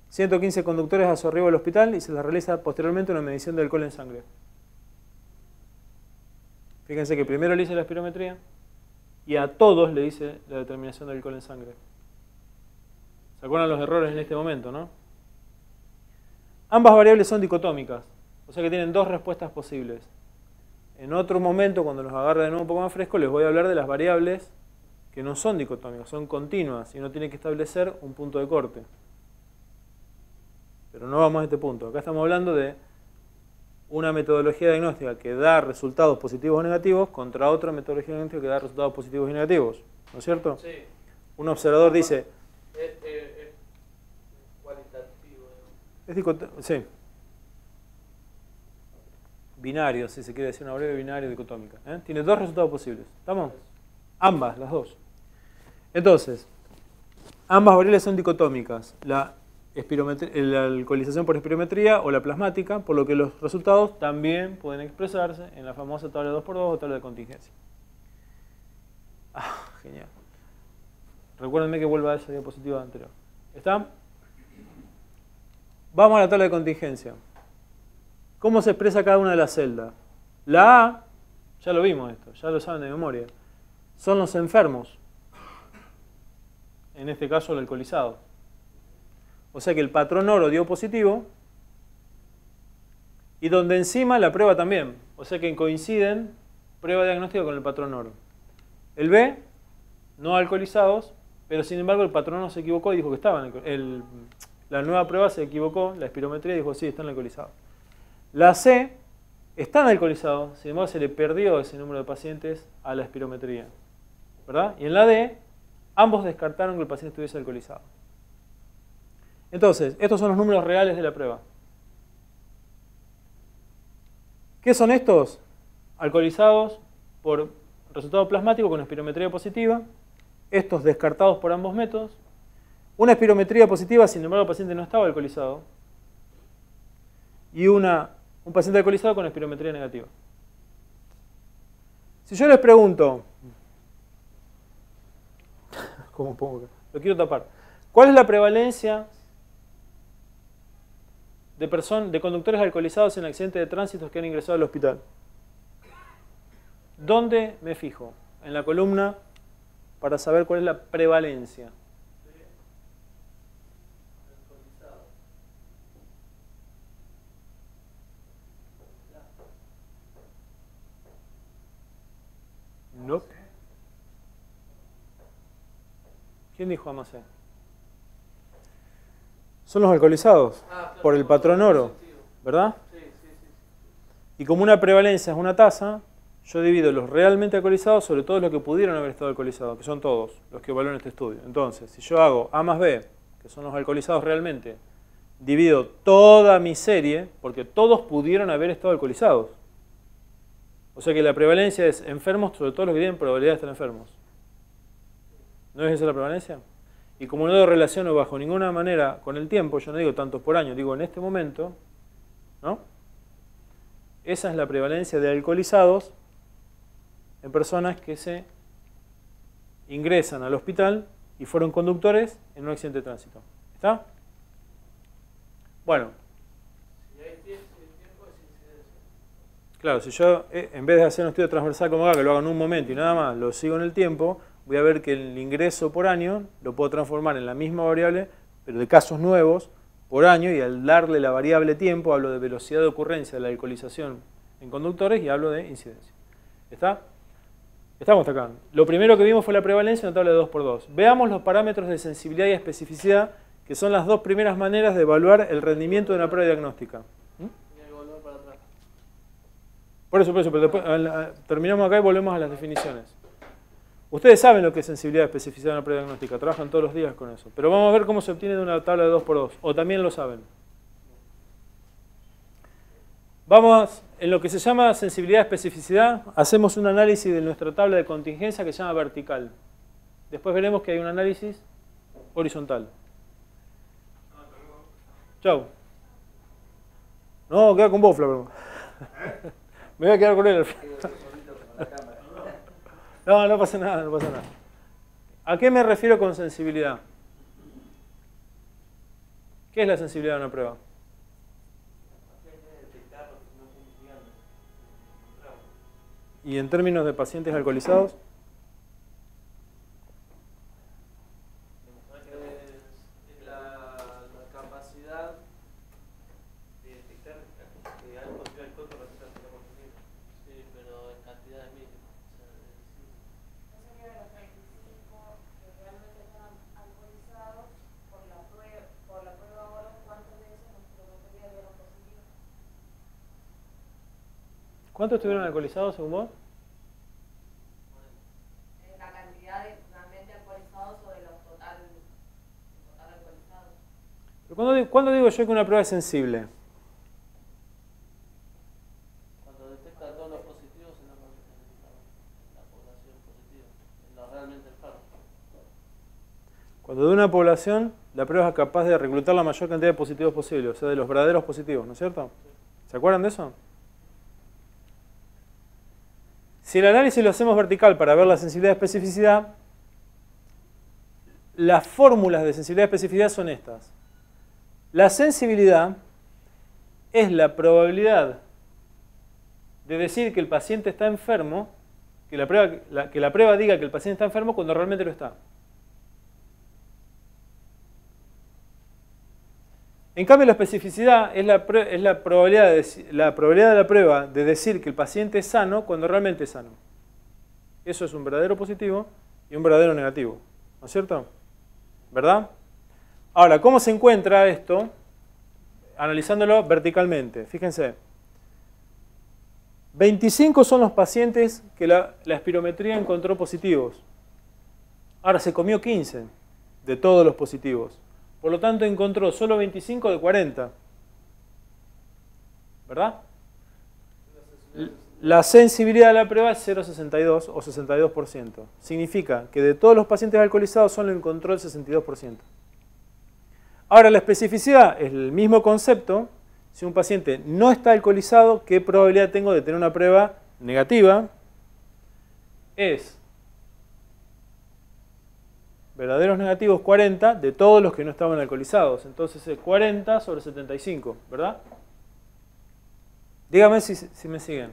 115 conductores a su arribo al hospital y se les realiza posteriormente una medición de alcohol en sangre. Fíjense que primero le hice la espirometría y a todos le hice la determinación del alcohol en sangre. ¿Se acuerdan los errores en este momento, no? Ambas variables son dicotómicas, o sea que tienen dos respuestas posibles. En otro momento, cuando los agarre de nuevo un poco más fresco, les voy a hablar de las variables que no son dicotómicas, son continuas y uno tiene que establecer un punto de corte. Pero no vamos a este punto. Acá estamos hablando de una metodología diagnóstica que da resultados positivos o negativos contra otra metodología diagnóstica que da resultados positivos y negativos. ¿No es cierto? Sí. Un observador dice... Es cualitativo. Es dicotómico, sí. Binario, si se quiere decir una variable binaria dicotómica. Tiene dos resultados posibles. ¿Estamos? Ambas, las dos. Entonces, ambas variables son dicotómicas. La alcoholización por espirometría o la plasmática, por lo que los resultados también pueden expresarse en la famosa tabla de 2×2 o tabla de contingencia. Genial. Recuérdenme que vuelva a esa diapositiva anterior. ¿Está? Vamos a la tabla de contingencia. ¿Cómo se expresa cada una de las celdas? La A, ya lo vimos esto, ya lo saben de memoria, son los enfermos. En este caso el alcoholizado. O sea que el patrón oro dio positivo y donde encima la prueba también. O sea que coinciden prueba diagnóstica con el patrón oro. El B, no alcoholizados, pero sin embargo el patrón no se equivocó y dijo que estaban. La nueva prueba se equivocó, la espirometría dijo sí, están alcoholizados. La C, están alcoholizados, sin embargo se le perdió ese número de pacientes a la espirometría. ¿Verdad? Y en la D, ambos descartaron que el paciente estuviese alcoholizado. Entonces, estos son los números reales de la prueba. ¿Qué son estos? Alcoholizados por resultado plasmático con espirometría positiva. Estos descartados por ambos métodos. Una espirometría positiva, sin embargo el paciente no estaba alcoholizado. Y un paciente alcoholizado con espirometría negativa. Si yo les pregunto, ¿cómo pongo? Lo quiero tapar. ¿Cuál es la prevalencia de conductores alcoholizados en accidentes de tránsito que han ingresado al hospital? ¿Dónde me fijo? En la columna para saber cuál es la prevalencia. No. ¿Quién dijo AMAC? Son los alcoholizados, por el patrón oro, ¿verdad? Sí. Y como una prevalencia es una tasa, yo divido los realmente alcoholizados sobre todos los que pudieron haber estado alcoholizados, que son todos los que evalúan este estudio. Entonces, si yo hago A más B, que son los alcoholizados realmente, divido toda mi serie, porque todos pudieron haber estado alcoholizados. O sea que la prevalencia es enfermos sobre todos los que tienen probabilidad de estar enfermos. ¿No es esa la prevalencia? Y como no lo relaciono bajo ninguna manera con el tiempo, yo no digo tantos por año, digo en este momento, ¿no? Esa es la prevalencia de alcoholizados en personas que se ingresan al hospital y fueron conductores en un accidente de tránsito. ¿Está? Bueno. Si hay tiempo es incidencia. Claro, si yo en vez de hacer un estudio transversal como acá, que lo hago en un momento y nada más, lo sigo en el tiempo, voy a ver que el ingreso por año lo puedo transformar en la misma variable, pero de casos nuevos, por año, y al darle la variable tiempo, hablo de velocidad de ocurrencia de la alcoholización en conductores y hablo de incidencia. ¿Está? Estamos acá. Lo primero que vimos fue la prevalencia en la tabla de 2×2. Veamos los parámetros de sensibilidad y especificidad, que son las dos primeras maneras de evaluar el rendimiento de una prueba diagnóstica. Tenía que volver para atrás. Por eso, pero después terminamos acá y volvemos a las definiciones. Ustedes saben lo que es sensibilidad y especificidad en una prueba diagnóstica, trabajan todos los días con eso. Pero vamos a ver cómo se obtiene de una tabla de 2×2, o también lo saben. Vamos, en lo que se llama sensibilidad y especificidad, hacemos un análisis de nuestra tabla de contingencia que se llama vertical. Después veremos que hay un análisis horizontal. Chau. No, queda con vos, Flavio. Me voy a quedar con él. No, no pasa nada, no pasa nada. ¿A qué me refiero con sensibilidad? ¿Qué es la sensibilidad de una prueba? ¿Y en términos de pacientes alcoholizados? Es la capacidad de detectar que algo tiene alcohol con receta de consumir. Sí, pero en cantidades mínimas. O sea, No sería de los 35 que realmente están alcoholizados por la prueba ahora, ¿cuántos de esos nos provocaría dieron positivo? ¿Cuántos estuvieron alcoholizados según vos? La cantidad de realmente alcoholizados o de los total alcoholizados. Pero ¿cuándo digo yo que una prueba es sensible? cuando detecta todos los positivos en la población positiva, en los realmente enfermos. Cuando de una población la prueba es capaz de reclutar la mayor cantidad de positivos posible, o sea, de los verdaderos positivos, ¿no es cierto? ¿Se acuerdan de eso? Si el análisis lo hacemos vertical para ver la sensibilidad y especificidad, las fórmulas de sensibilidad y especificidad son estas. La sensibilidad es la probabilidad de decir que el paciente está enfermo, que la prueba diga que el paciente está enfermo cuando realmente lo está. En cambio, la especificidad es la probabilidad de la prueba de decir que el paciente es sano cuando realmente es sano. Eso es un verdadero positivo y un verdadero negativo, ¿no es cierto? ¿Verdad? Ahora, ¿cómo se encuentra esto? Analizándolo verticalmente. Fíjense. 25 son los pacientes que la espirometría encontró positivos. Ahora se comió 15 de todos los positivos. Por lo tanto, encontró solo 25 de 40. ¿Verdad? La sensibilidad de la prueba es 0,62 o 62%. Significa que de todos los pacientes alcoholizados solo encontró el 62%. Ahora, la especificidad es el mismo concepto. Si un paciente no está alcoholizado, ¿qué probabilidad tengo de tener una prueba negativa? Es verdaderos negativos 40 de todos los que no estaban alcoholizados. Entonces es 40 sobre 75, ¿verdad? Dígame si me siguen.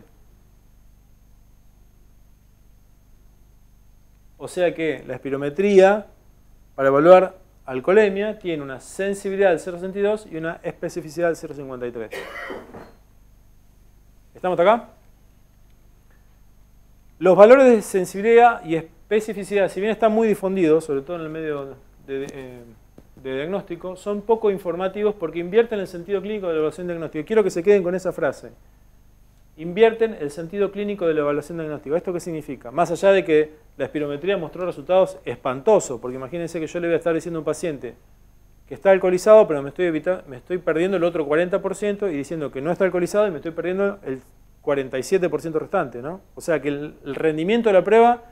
O sea que la espirometría para evaluar alcoholemia tiene una sensibilidad del 0,62 y una especificidad del 0,53. ¿Estamos acá? Los valores de sensibilidad y especificidad, si bien están muy difundidos, sobre todo en el medio de diagnóstico, son poco informativos porque invierten el sentido clínico de la evaluación diagnóstica. Quiero que se queden con esa frase. Invierten el sentido clínico de la evaluación diagnóstica. ¿Esto qué significa? Más allá de que la espirometría mostró resultados espantosos, porque imagínense que yo le voy a estar diciendo a un paciente que está alcoholizado, pero me estoy perdiendo el otro 40% y diciendo que no está alcoholizado y me estoy perdiendo el 47% restante, ¿no? O sea que el rendimiento de la prueba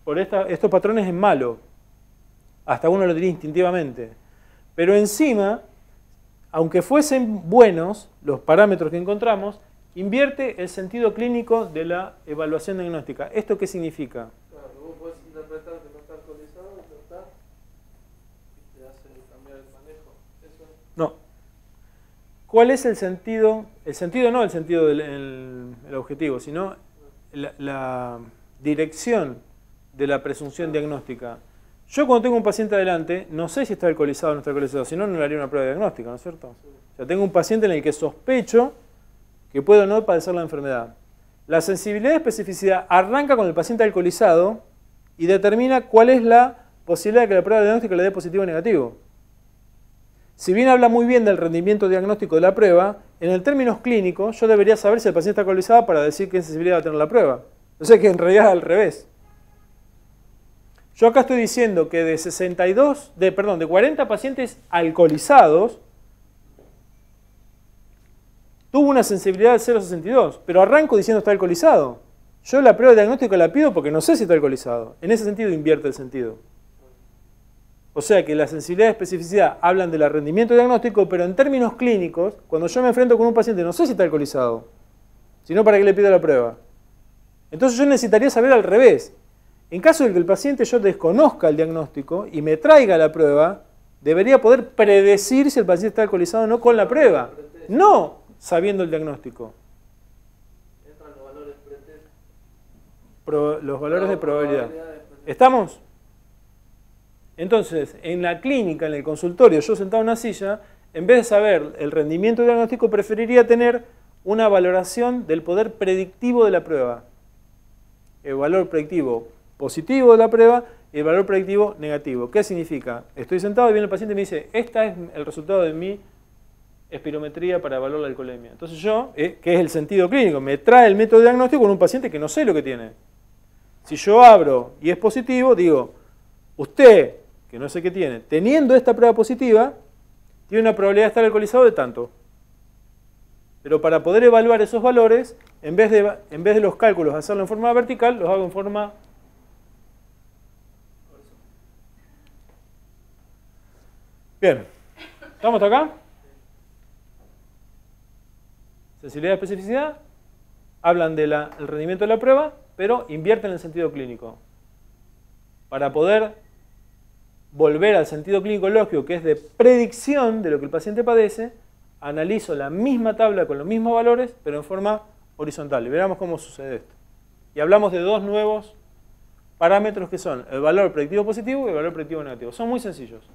por estos patrones es malo. Hasta uno lo diría instintivamente. Pero encima, aunque fuesen buenos los parámetros que encontramos, invierte el sentido clínico de la evaluación diagnóstica. ¿Esto qué significa? Claro, vos podés interpretar que no está alcoholizado y no está, y te hace cambiar el manejo. Eso es. No. ¿Cuál es el sentido? El sentido no el sentido del objetivo, sino la dirección de la presunción diagnóstica. Yo cuando tengo un paciente adelante, no sé si está alcoholizado o no está alcoholizado, si no, no le haría una prueba diagnóstica, ¿no es cierto? O sea, tengo un paciente en el que sospecho que puede o no padecer la enfermedad. La sensibilidad y especificidad arranca con el paciente alcoholizado y determina cuál es la posibilidad de que la prueba diagnóstica le dé positivo o negativo. Si bien habla muy bien del rendimiento diagnóstico de la prueba, en el términos clínicos yo debería saber si el paciente está alcoholizado para decir qué sensibilidad va a tener la prueba. O sea que en realidad es al revés. Yo acá estoy diciendo que de 40 pacientes alcoholizados, tuvo una sensibilidad del 0,62, pero arranco diciendo está alcoholizado. Yo la prueba diagnóstica la pido porque no sé si está alcoholizado. En ese sentido invierte el sentido. O sea que la sensibilidad y especificidad hablan del rendimiento diagnóstico, pero en términos clínicos, cuando yo me enfrento con un paciente no sé si está alcoholizado, sino para qué le pido la prueba. Entonces yo necesitaría saber al revés. En caso de que el paciente yo desconozca el diagnóstico y me traiga la prueba, debería poder predecir si el paciente está alcoholizado o no con la prueba, no sabiendo el diagnóstico. Entran los valores pretest. Los valores de probabilidad. ¿Estamos? Entonces, en la clínica, en el consultorio, yo sentado en una silla, en vez de saber el rendimiento diagnóstico, preferiría tener una valoración del poder predictivo de la prueba. El valor predictivo positivo de la prueba y el valor predictivo negativo. ¿Qué significa? Estoy sentado y viene el paciente y me dice, este es el resultado de mi espirometría para evaluar la alcoholemia. Entonces yo, que es el sentido clínico, me trae el método diagnóstico con un paciente que no sé lo que tiene. Si yo abro y es positivo, digo, usted, que no sé qué tiene, teniendo esta prueba positiva, tiene una probabilidad de estar alcoholizado de tanto. Pero para poder evaluar esos valores, en vez de los cálculos hacerlo en forma vertical, los hago en forma... Bien, ¿estamos hasta acá? Sensibilidad y especificidad, hablan del rendimiento de la prueba, pero invierten el sentido clínico. Para poder volver al sentido clínico lógico, que es de predicción de lo que el paciente padece, analizo la misma tabla con los mismos valores, pero en forma horizontal. Y veamos cómo sucede esto. Y hablamos de dos nuevos parámetros que son el valor predictivo positivo y el valor predictivo negativo. Son muy sencillos.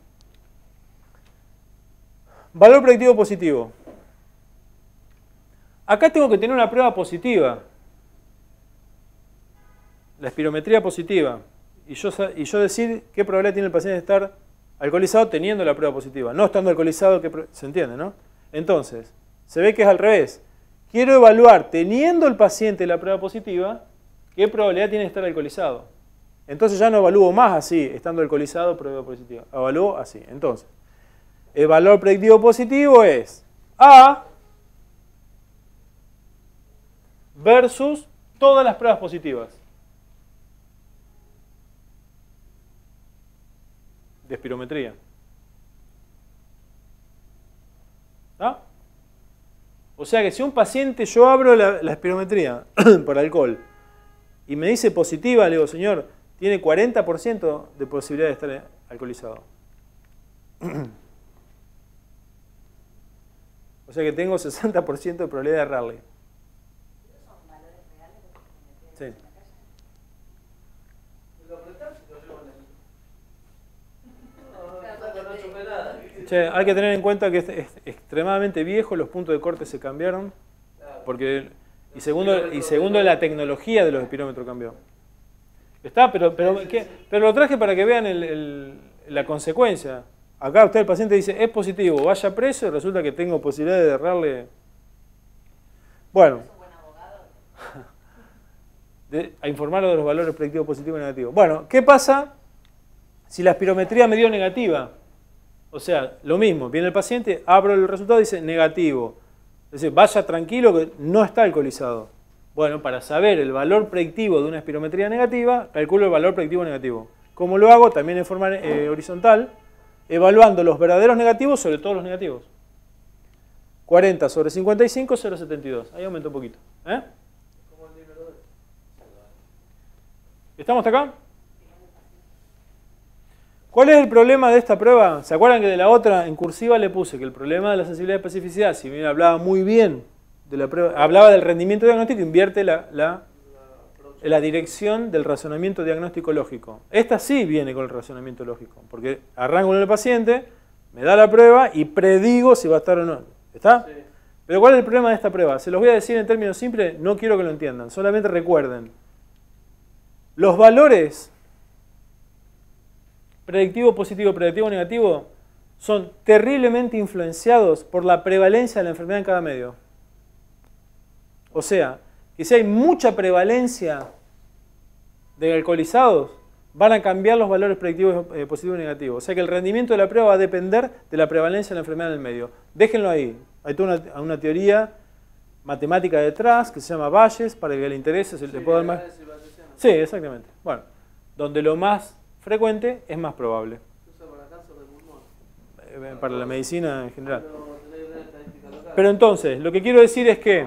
Valor predictivo positivo. Acá tengo que tener una prueba positiva. La espirometría positiva. Y yo decir qué probabilidad tiene el paciente de estar alcoholizado teniendo la prueba positiva. No estando alcoholizado, ¿se entiende, no? Entonces, se ve que es al revés. Quiero evaluar, teniendo el paciente la prueba positiva, qué probabilidad tiene de estar alcoholizado. Entonces ya no evalúo más así, estando alcoholizado, prueba positiva. Evalúo así. Entonces, el valor predictivo positivo es A versus todas las pruebas positivas de espirometría. ¿Ah? O sea que si un paciente, yo abro la espirometría por alcohol y me dice positiva, le digo, señor, tiene 40% de posibilidad de estar alcoholizado. O sea que tengo 60% de probabilidad de errarle. ¿Son valores reales de Sí. en la calle? ¿Lo apretás y lo llevo en el... No chupé nada. Che, hay que tener en cuenta que es extremadamente viejo, los puntos de corte se cambiaron, porque y segundo la tecnología de los espirómetros cambió. Está, pero lo traje para que vean la consecuencia. Acá usted, el paciente dice, es positivo, vaya preso y resulta que tengo posibilidad de errarle. Bueno, a informarlo de los valores predictivos positivos y negativos. Bueno, ¿qué pasa si la espirometría me dio negativa? O sea, lo mismo, viene el paciente, abro el resultado y dice negativo. Es decir, vaya tranquilo que no está alcoholizado. Bueno, para saber el valor predictivo de una espirometría negativa, calculo el valor predictivo negativo. ¿Cómo lo hago? También en forma horizontal, evaluando los verdaderos negativos sobre todos los negativos. 40 sobre 55, 0,72. Ahí aumenta un poquito. ¿Estamos hasta acá? ¿Cuál es el problema de esta prueba? ¿Se acuerdan que de la otra en cursiva le puse que el problema de la sensibilidad y especificidad, si bien hablaba muy bien de la prueba, hablaba del rendimiento diagnóstico, invierte la dirección del razonamiento diagnóstico lógico? Esta sí viene con el razonamiento lógico, porque arranco con el paciente, me da la prueba y predigo si va a estar o no. ¿Está? Sí. Pero ¿cuál es el problema de esta prueba? Se los voy a decir en términos simples, no quiero que lo entiendan, solamente recuerden. Los valores predictivo positivo, predictivo negativo, son terriblemente influenciados por la prevalencia de la enfermedad en cada medio. O sea, que si hay mucha prevalencia de alcoholizados, van a cambiar los valores predictivos positivos y negativos. O sea que el rendimiento de la prueba va a depender de la prevalencia de la enfermedad en el medio. Déjenlo ahí. Hay toda una teoría matemática detrás que se llama Bayes, para que le interese, se le puedo dar más. Sí, exactamente. Bueno, donde lo más frecuente es más probable. Se usa para cáncer de pulmón. Para la medicina en general. Pero entonces, lo que quiero decir es que...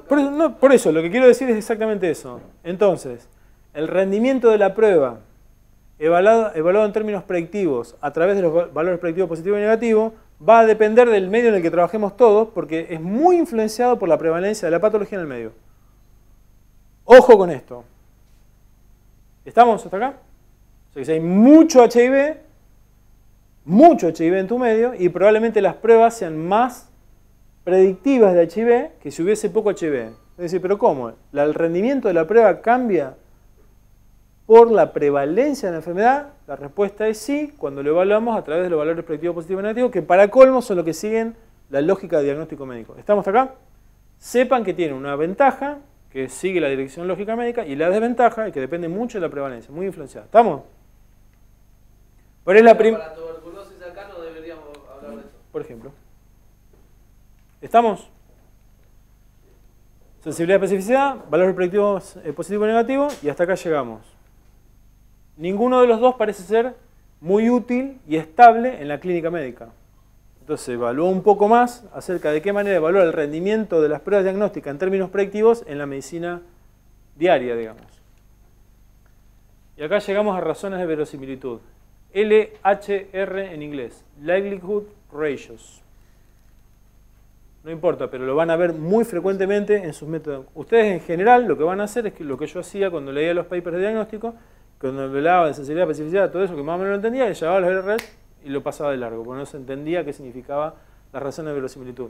Por eso, lo que quiero decir es exactamente eso. Entonces, el rendimiento de la prueba evaluado en términos predictivos a través de los valores predictivos positivo y negativo va a depender del medio en el que trabajemos todos, porque es muy influenciado por la prevalencia de la patología en el medio. Ojo con esto. ¿Estamos hasta acá? O sea que si hay mucho HIV en tu medio, y probablemente las pruebas sean más predictivas de HIV que si hubiese poco HIV. Es decir, ¿pero cómo? ¿El rendimiento de la prueba cambia por la prevalencia de la enfermedad? La respuesta es sí, cuando lo evaluamos a través de los valores predictivos positivos y negativos, que para colmo son los que siguen la lógica de diagnóstico médico. ¿Estamos hasta acá? Sepan que tiene una ventaja, que sigue la dirección lógica médica, y la desventaja, que depende mucho de la prevalencia, muy influenciada. ¿Estamos? Pero es la Para tuberculosis acá no deberíamos hablar de eso. Por ejemplo. ¿Estamos? Sensibilidad y especificidad, valores predictivos positivo y negativo, y hasta acá llegamos. Ninguno de los dos parece ser muy útil y estable en la clínica médica. Entonces se evaluó un poco más acerca de qué manera evaluar el rendimiento de las pruebas diagnósticas en términos predictivos en la medicina diaria, digamos. Y acá llegamos a razones de verosimilitud. LHR en inglés, Likelihood Ratios. No importa, pero lo van a ver muy frecuentemente en sus métodos. Ustedes en general lo que van a hacer es que lo que yo hacía cuando leía los papers de diagnóstico, cuando hablaba de sensibilidad, especificidad, todo eso que más o menos lo entendía, le llevaba los RRs y lo pasaba de largo, porque no se entendía qué significaba las razones de verosimilitud.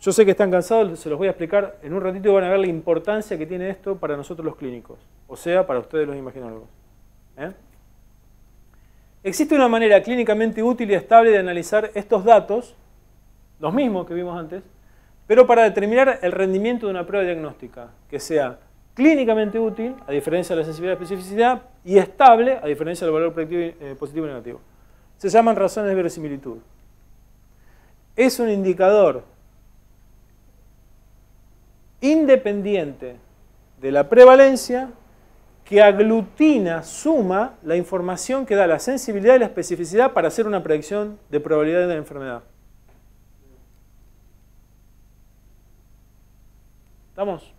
Yo sé que están cansados, se los voy a explicar en un ratito y van a ver la importancia que tiene esto para nosotros los clínicos, o sea, para ustedes los imaginólogos. Existe una manera clínicamente útil y estable de analizar estos datos, los mismos que vimos antes, pero para determinar el rendimiento de una prueba diagnóstica, que sea clínicamente útil, a diferencia de la sensibilidad y especificidad, y estable, a diferencia del valor predictivo positivo y negativo. Se llaman razones de verosimilitud. Es un indicador independiente de la prevalencia que aglutina, suma la información que da la sensibilidad y la especificidad para hacer una predicción de probabilidad de la enfermedad. ¿Estamos?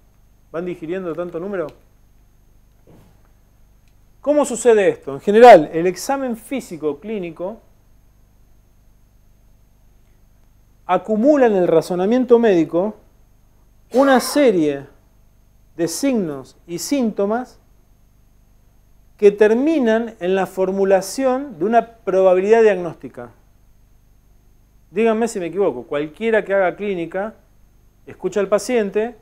¿Van digiriendo tanto número? ¿Cómo sucede esto? En general, el examen físico clínico acumula en el razonamiento médico una serie de signos y síntomas que terminan en la formulación de una probabilidad diagnóstica. Díganme si me equivoco, cualquiera que haga clínica escucha al paciente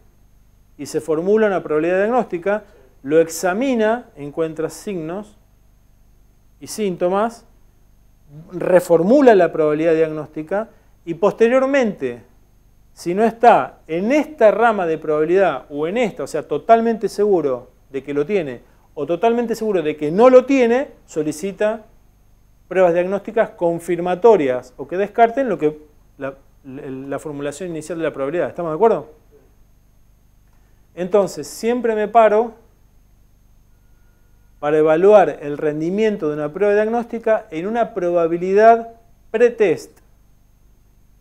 y se formula una probabilidad diagnóstica, lo examina, encuentra signos y síntomas, reformula la probabilidad diagnóstica y posteriormente, si no está en esta rama de probabilidad o en esta, o sea, totalmente seguro de que lo tiene o totalmente seguro de que no lo tiene, solicita pruebas diagnósticas confirmatorias o que descarten lo que la formulación inicial de la probabilidad. ¿Estamos de acuerdo? Entonces, siempre me paro para evaluar el rendimiento de una prueba diagnóstica en una probabilidad pretest,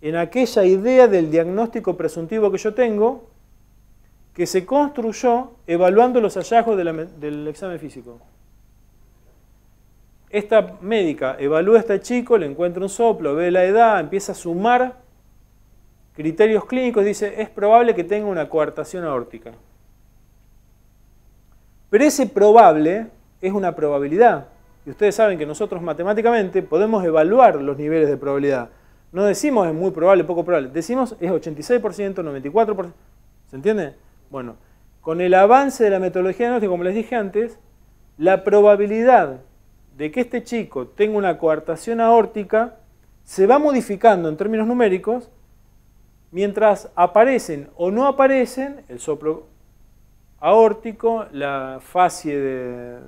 en aquella idea del diagnóstico presuntivo que yo tengo, que se construyó evaluando los hallazgos del examen físico. Esta médica evalúa a este chico, le encuentra un soplo, ve la edad, empieza a sumar criterios clínicos, dice, es probable que tenga una coartación aórtica. Pero ese probable es una probabilidad. Y ustedes saben que nosotros matemáticamente podemos evaluar los niveles de probabilidad. No decimos es muy probable, poco probable. Decimos es 86%, 94%. ¿Se entiende? Bueno, con el avance de la metodología diagnóstica, como les dije antes, la probabilidad de que este chico tenga una coartación aórtica se va modificando en términos numéricos mientras aparecen o no aparecen el soplo aórtico, la fascie de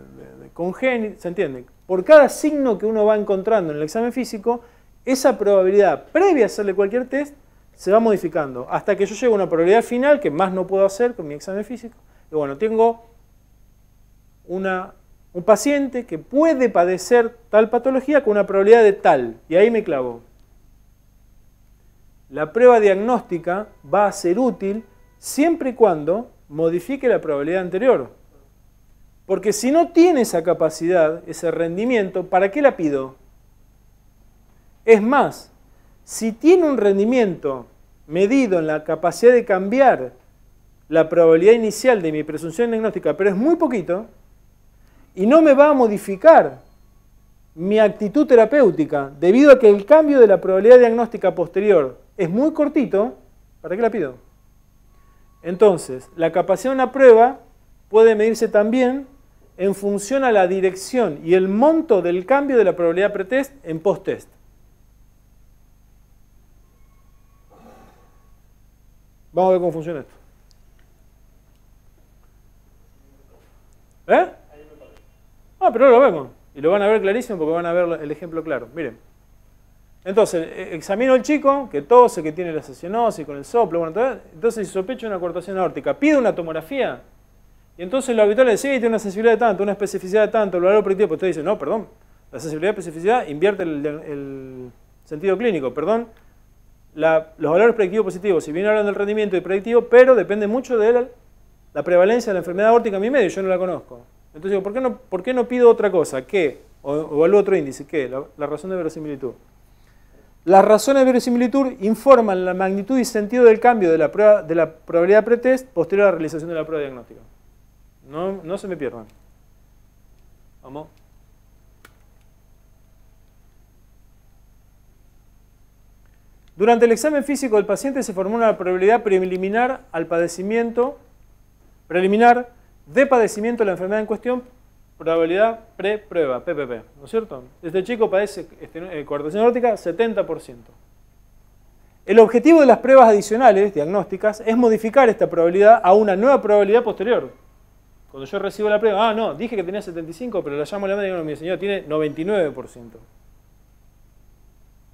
congénito, ¿se entiende? Por cada signo que uno va encontrando en el examen físico, esa probabilidad previa a hacerle cualquier test se va modificando hasta que yo llego a una probabilidad final que más no puedo hacer con mi examen físico. Y bueno, tengo un paciente que puede padecer tal patología con una probabilidad de tal, y ahí me clavo. La prueba diagnóstica va a ser útil siempre y cuando modifique la probabilidad anterior. Porque si no tiene esa capacidad, ese rendimiento, ¿para qué la pido? Es más, si tiene un rendimiento medido en la capacidad de cambiar la probabilidad inicial de mi presunción diagnóstica, pero es muy poquito, y no me va a modificar mi actitud terapéutica, debido a que el cambio de la probabilidad diagnóstica posterior es muy cortito, ¿para qué la pido? Entonces, la capacidad de una prueba puede medirse también en función a la dirección y el monto del cambio de la probabilidad pretest en post-test. Vamos a ver cómo funciona esto. ¿Eh? Pero ahora lo vemos. Y lo van a ver clarísimo porque van a ver el ejemplo claro. Miren. Entonces, examino al chico que tose, que tiene la cianosis con el soplo. Bueno, entonces, si sospecho una coartación aórtica, pido una tomografía. Y entonces lo habitual es, sí, tiene una sensibilidad de tanto, una especificidad de tanto, el valor predictivo. Pues usted dice, no, perdón. La sensibilidad y especificidad invierte el sentido clínico. Perdón. Los valores predictivos positivos, si bien hablan del rendimiento y predictivo, pero depende mucho de la prevalencia de la enfermedad aórtica en mi medio, yo no la conozco. Entonces digo, ¿por qué no pido otra cosa? ¿Qué? O evalúo otro índice. ¿Qué? La razón de verosimilitud. Las razones de verosimilitud informan la magnitud y sentido del cambio de la probabilidad pretest posterior a la realización de la prueba diagnóstica. No se me pierdan. Vamos. Durante el examen físico del paciente se formó una probabilidad preliminar de padecimiento de la enfermedad en cuestión, probabilidad pre-prueba, PPP, ¿no es cierto? Este chico padece coartación aórtica 70%. El objetivo de las pruebas adicionales, diagnósticas, es modificar esta probabilidad a una nueva probabilidad posterior. Cuando yo recibo la prueba, no, dije que tenía 75, pero la llamo a la médica y mi señor tiene 99%.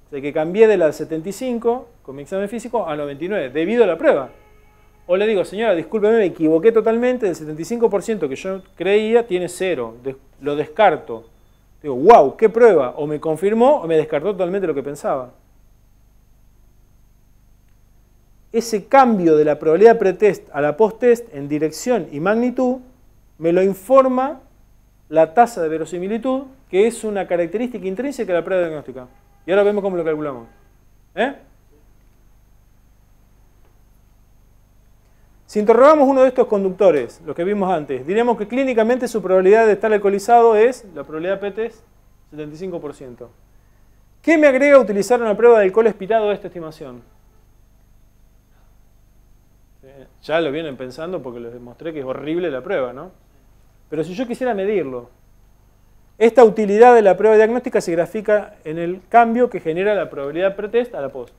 O sea que cambié de la 75 con mi examen físico a 99, debido a la prueba. O le digo, señora, discúlpeme, me equivoqué totalmente, del 75% que yo creía tiene 0, lo descarto. Digo, wow, ¿qué prueba? O me confirmó o me descartó totalmente lo que pensaba. Ese cambio de la probabilidad pretest a la post-test en dirección y magnitud me lo informa la tasa de verosimilitud, que es una característica intrínseca de la prueba diagnóstica. Y ahora vemos cómo lo calculamos. Si interrogamos uno de estos conductores, los que vimos antes, diremos que clínicamente su probabilidad de estar alcoholizado es, la probabilidad PT, 75%. ¿Qué me agrega utilizar una prueba de alcohol expirado a esta estimación? Ya lo vienen pensando porque les demostré que es horrible la prueba, ¿no? Pero si yo quisiera medirlo, esta utilidad de la prueba diagnóstica se grafica en el cambio que genera la probabilidad pretest a la post.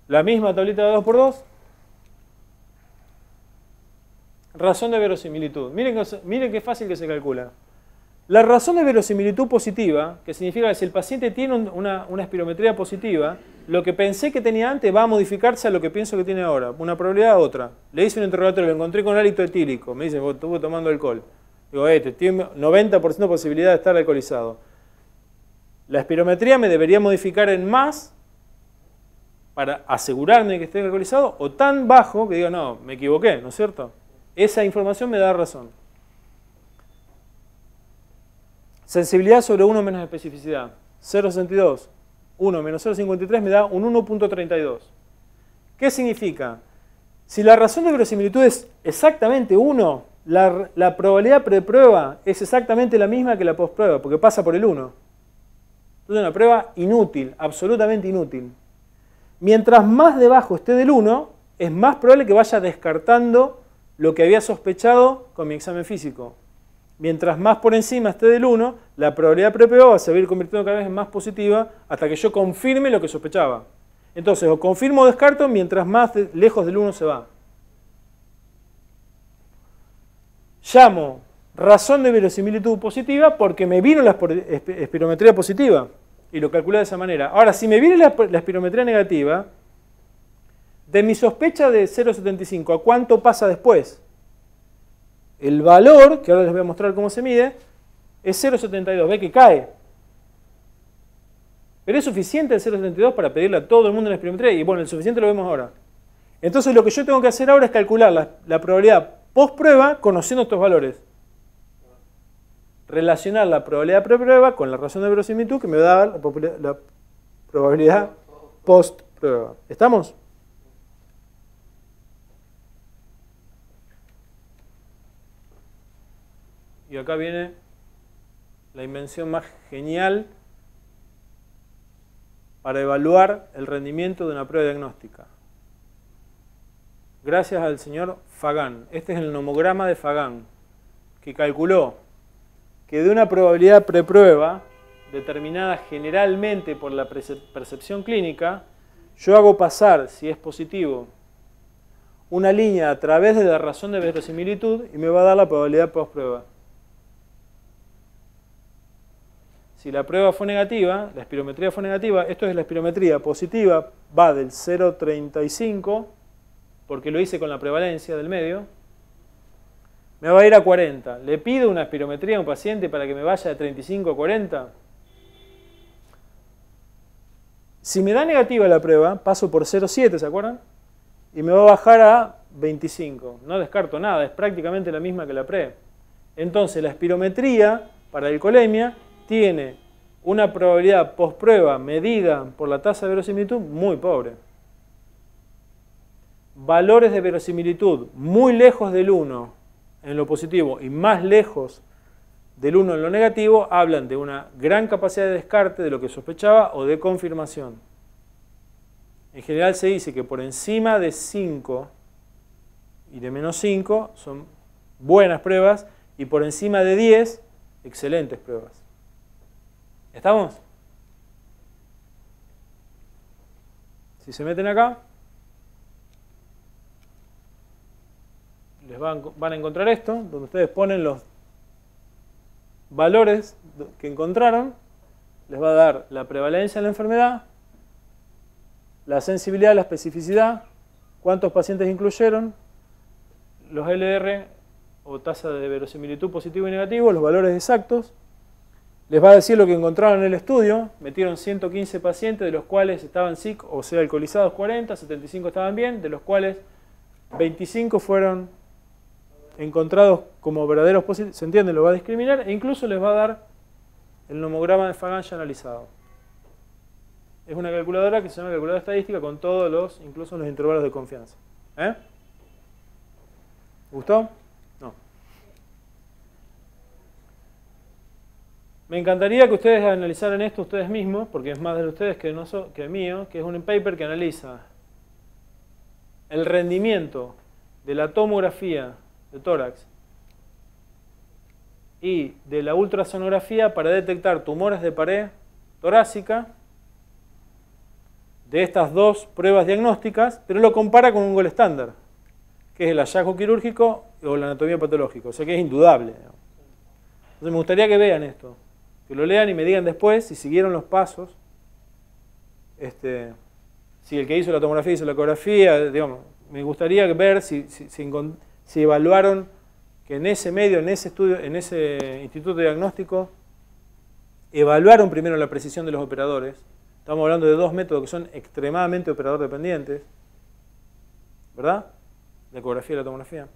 La misma tablita de 2×2. Razón de verosimilitud. Miren qué fácil que se calcula. La razón de verosimilitud positiva, que significa que si el paciente tiene una espirometría positiva, lo que pensé que tenía antes va a modificarse a lo que pienso que tiene ahora. Una probabilidad a otra. Le hice un interrogatorio, lo encontré con hálito etílico. Me dice, vos estuvo tomando alcohol. Digo, tiene 90% de posibilidad de estar alcoholizado. La espirometría me debería modificar en más para asegurarme de que esté alcoholizado, o tan bajo que digo, no, me equivoqué, ¿no es cierto? Esa información me da razón. Sensibilidad sobre 1 menos especificidad. 0,62. 1 menos 0,53 me da un 1,32. ¿Qué significa? Si la razón de verosimilitud es exactamente 1, la probabilidad preprueba es exactamente la misma que la postprueba, porque pasa por el 1. Entonces es una prueba inútil, absolutamente inútil. Mientras más debajo esté del 1, es más probable que vaya descartando lo que había sospechado con mi examen físico. Mientras más por encima esté del 1, la probabilidad preprueba va a seguir convirtiendo cada vez en más positiva hasta que yo confirme lo que sospechaba. Entonces, o confirmo o descarto mientras más lejos del 1 se va. Llamo razón de verosimilitud positiva porque me vino la espirometría positiva y lo calculé de esa manera. Ahora, si me viene la espirometría negativa, de mi sospecha de 0,75, ¿a cuánto pasa después? El valor, que ahora les voy a mostrar cómo se mide, es 0,72. Ve que cae. Pero es suficiente el 0,72 para pedirle a todo el mundo una espirometría. Y bueno, el suficiente lo vemos ahora. Entonces lo que yo tengo que hacer ahora es calcular la probabilidad post prueba conociendo estos valores. Relacionar la probabilidad pre-prueba con la razón de verosimilitud que me da la probabilidad post prueba. ¿Estamos? Y acá viene la invención más genial para evaluar el rendimiento de una prueba diagnóstica. Gracias al señor Fagan. Este es el nomograma de Fagan, que calculó que de una probabilidad preprueba, determinada generalmente por la percepción clínica, yo hago pasar, si es positivo, una línea a través de la razón de verosimilitud y me va a dar la probabilidad post-prueba. Si la prueba fue negativa, la espirometría fue negativa, esto es la espirometría positiva, va del 0,35, porque lo hice con la prevalencia del medio, me va a ir a 40. ¿Le pido una espirometría a un paciente para que me vaya de 35 a 40? Si me da negativa la prueba, paso por 0,7, ¿se acuerdan? Y me va a bajar a 25. No descarto nada, es prácticamente la misma que la pre. Entonces la espirometría para la alcoholemia tiene una probabilidad post-prueba medida por la tasa de verosimilitud muy pobre. Valores de verosimilitud muy lejos del 1 en lo positivo y más lejos del 1 en lo negativo hablan de una gran capacidad de descarte de lo que sospechaba o de confirmación. En general se dice que por encima de 5 y de menos 5 son buenas pruebas y por encima de 10 excelentes pruebas. ¿Estamos? Si se meten acá, les van a encontrar esto, donde ustedes ponen los valores que encontraron, les va a dar la prevalencia de la enfermedad, la sensibilidad, la especificidad, cuántos pacientes incluyeron, los LR o tasa de verosimilitud positivo y negativo, los valores exactos. Les va a decir lo que encontraron en el estudio. Metieron 115 pacientes, de los cuales estaban sick, o sea, alcoholizados 40, 75 estaban bien, de los cuales 25 fueron encontrados como verdaderos positivos. ¿Se entiende? Lo va a discriminar e incluso les va a dar el nomograma de Fagan ya analizado. Es una calculadora que se llama calculadora estadística con todos los, incluso los intervalos de confianza. ¿Gustó? No. Me encantaría que ustedes analizaran esto ustedes mismos, porque es más de ustedes que mío, que es un paper que analiza el rendimiento de la tomografía de tórax y de la ultrasonografía para detectar tumores de pared torácica de estas dos pruebas diagnósticas, pero lo compara con un gold estándar, que es el hallazgo quirúrgico o la anatomía patológica, o sea que es indudable. Entonces me gustaría que vean esto, que lo lean y me digan después si siguieron los pasos, si el que hizo la tomografía hizo la ecografía, digamos, me gustaría ver si evaluaron que en ese medio, en ese estudio, en ese instituto de diagnóstico, evaluaron primero la precisión de los operadores. Estamos hablando de dos métodos que son extremadamente operador dependientes, ¿verdad? La ecografía y la tomografía.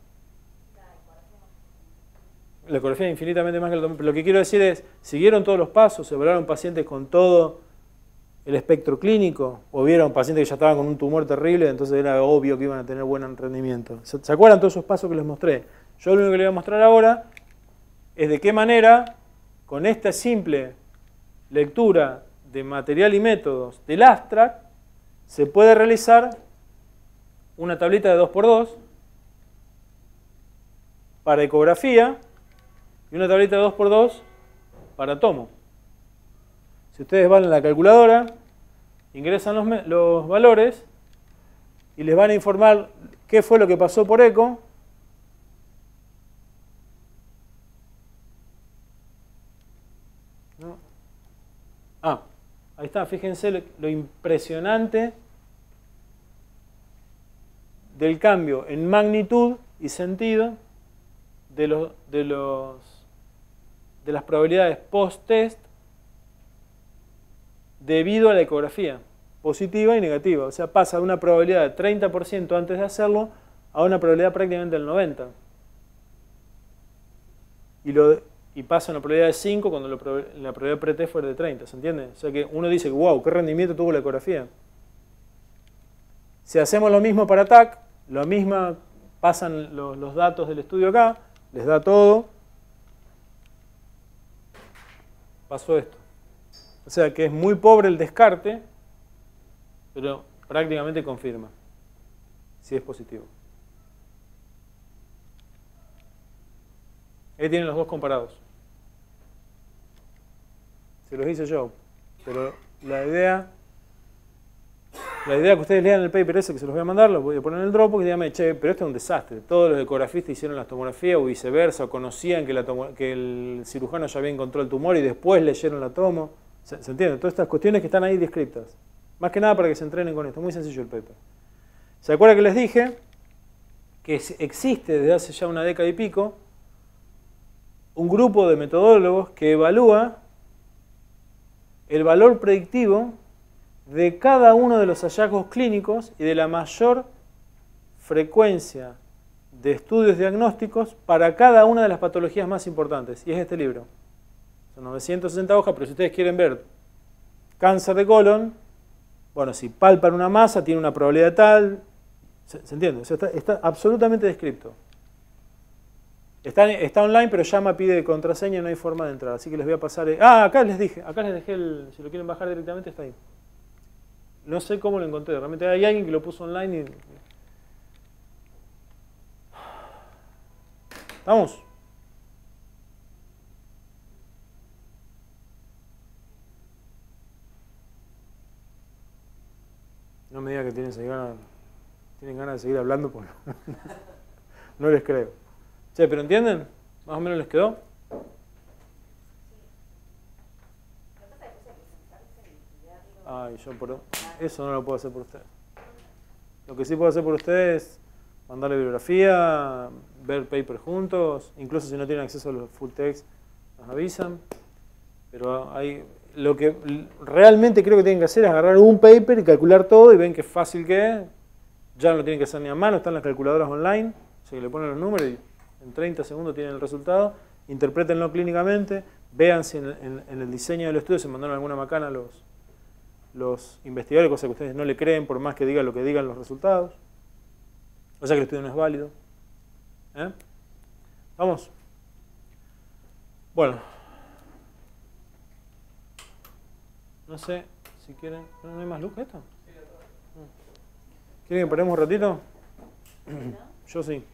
La ecografía es infinitamente más que la tomografía. Pero lo que quiero decir es, ¿siguieron todos los pasos? ¿Evaluaron pacientes con todo el espectro clínico? ¿O vieron pacientes que ya estaban con un tumor terrible, entonces era obvio que iban a tener buen rendimiento? ¿Se acuerdan todos esos pasos que les mostré? Yo lo único que les voy a mostrar ahora es de qué manera, con esta simple lectura de material y métodos del abstract, se puede realizar una tablita de 2×2 para ecografía y una tablita de 2×2 para tomo. Si ustedes van a la calculadora, ingresan los valores y les van a informar qué fue lo que pasó por eco. ¿No? Ahí está, fíjense lo impresionante del cambio en magnitud y sentido de las probabilidades post-test debido a la ecografía, positiva y negativa. O sea, pasa de una probabilidad de 30% antes de hacerlo a una probabilidad prácticamente del 90%. y pasa una probabilidad de 5 cuando la probabilidad pre-test fue de 30, ¿se entiende? O sea que uno dice, wow, ¿qué rendimiento tuvo la ecografía? Si hacemos lo mismo para TAC, lo mismo, pasan los datos del estudio acá, les da todo, pasó esto. O sea que es muy pobre el descarte, pero prácticamente confirma si es positivo. Ahí tienen los dos comparados. Se los hice yo, pero la idea que ustedes lean el paper ese que se los voy a mandar, lo voy a poner en el Dropbox y díganme, che, pero esto es un desastre. Todos los ecografistas hicieron las tomografías o viceversa, o conocían que el cirujano ya había encontrado el tumor y después leyeron la tomo. ¿Se entiende? Todas estas cuestiones que están ahí descritas. Más que nada para que se entrenen con esto. Muy sencillo el paper. ¿Se acuerdan que les dije que existe desde hace ya una década y pico un grupo de metodólogos que evalúa el valor predictivo de cada uno de los hallazgos clínicos y de la mayor frecuencia de estudios diagnósticos para cada una de las patologías más importantes? Y es este libro. Son 960 hojas, pero si ustedes quieren ver cáncer de colon, bueno, si palpan una masa, tiene una probabilidad tal. ¿Se entiende? O sea, está absolutamente descrito. Está online, pero llama, pide contraseña y no hay forma de entrar. Así que les voy a pasar... acá les dejé si lo quieren bajar directamente, está ahí. No sé cómo lo encontré. Realmente hay alguien que lo puso online y... ¿Estamos? No me diga que tienen ganas de seguir hablando porque no les creo. Che, ¿pero entienden? ¿Más o menos les quedó? Ay, yo eso no lo puedo hacer por ustedes. Lo que sí puedo hacer por ustedes es mandarle bibliografía, ver paper juntos, incluso si no tienen acceso a los full text, nos avisan. Pero lo que realmente creo que tienen que hacer es agarrar un paper y calcular todo y ven qué fácil que es. Ya no lo tienen que hacer ni a mano, están las calculadoras online, o sea que le ponen los números y en 30 segundos tienen el resultado. Interprétenlo clínicamente, vean si en el diseño del estudio se mandaron alguna macana los investigadores, cosa que ustedes no le creen por más que digan lo que digan los resultados. O sea que el estudio no es válido. ¿Vamos? Bueno. No sé si quieren... ¿No hay más luz que esto? ¿Quieren que paremos un ratito? Yo sí.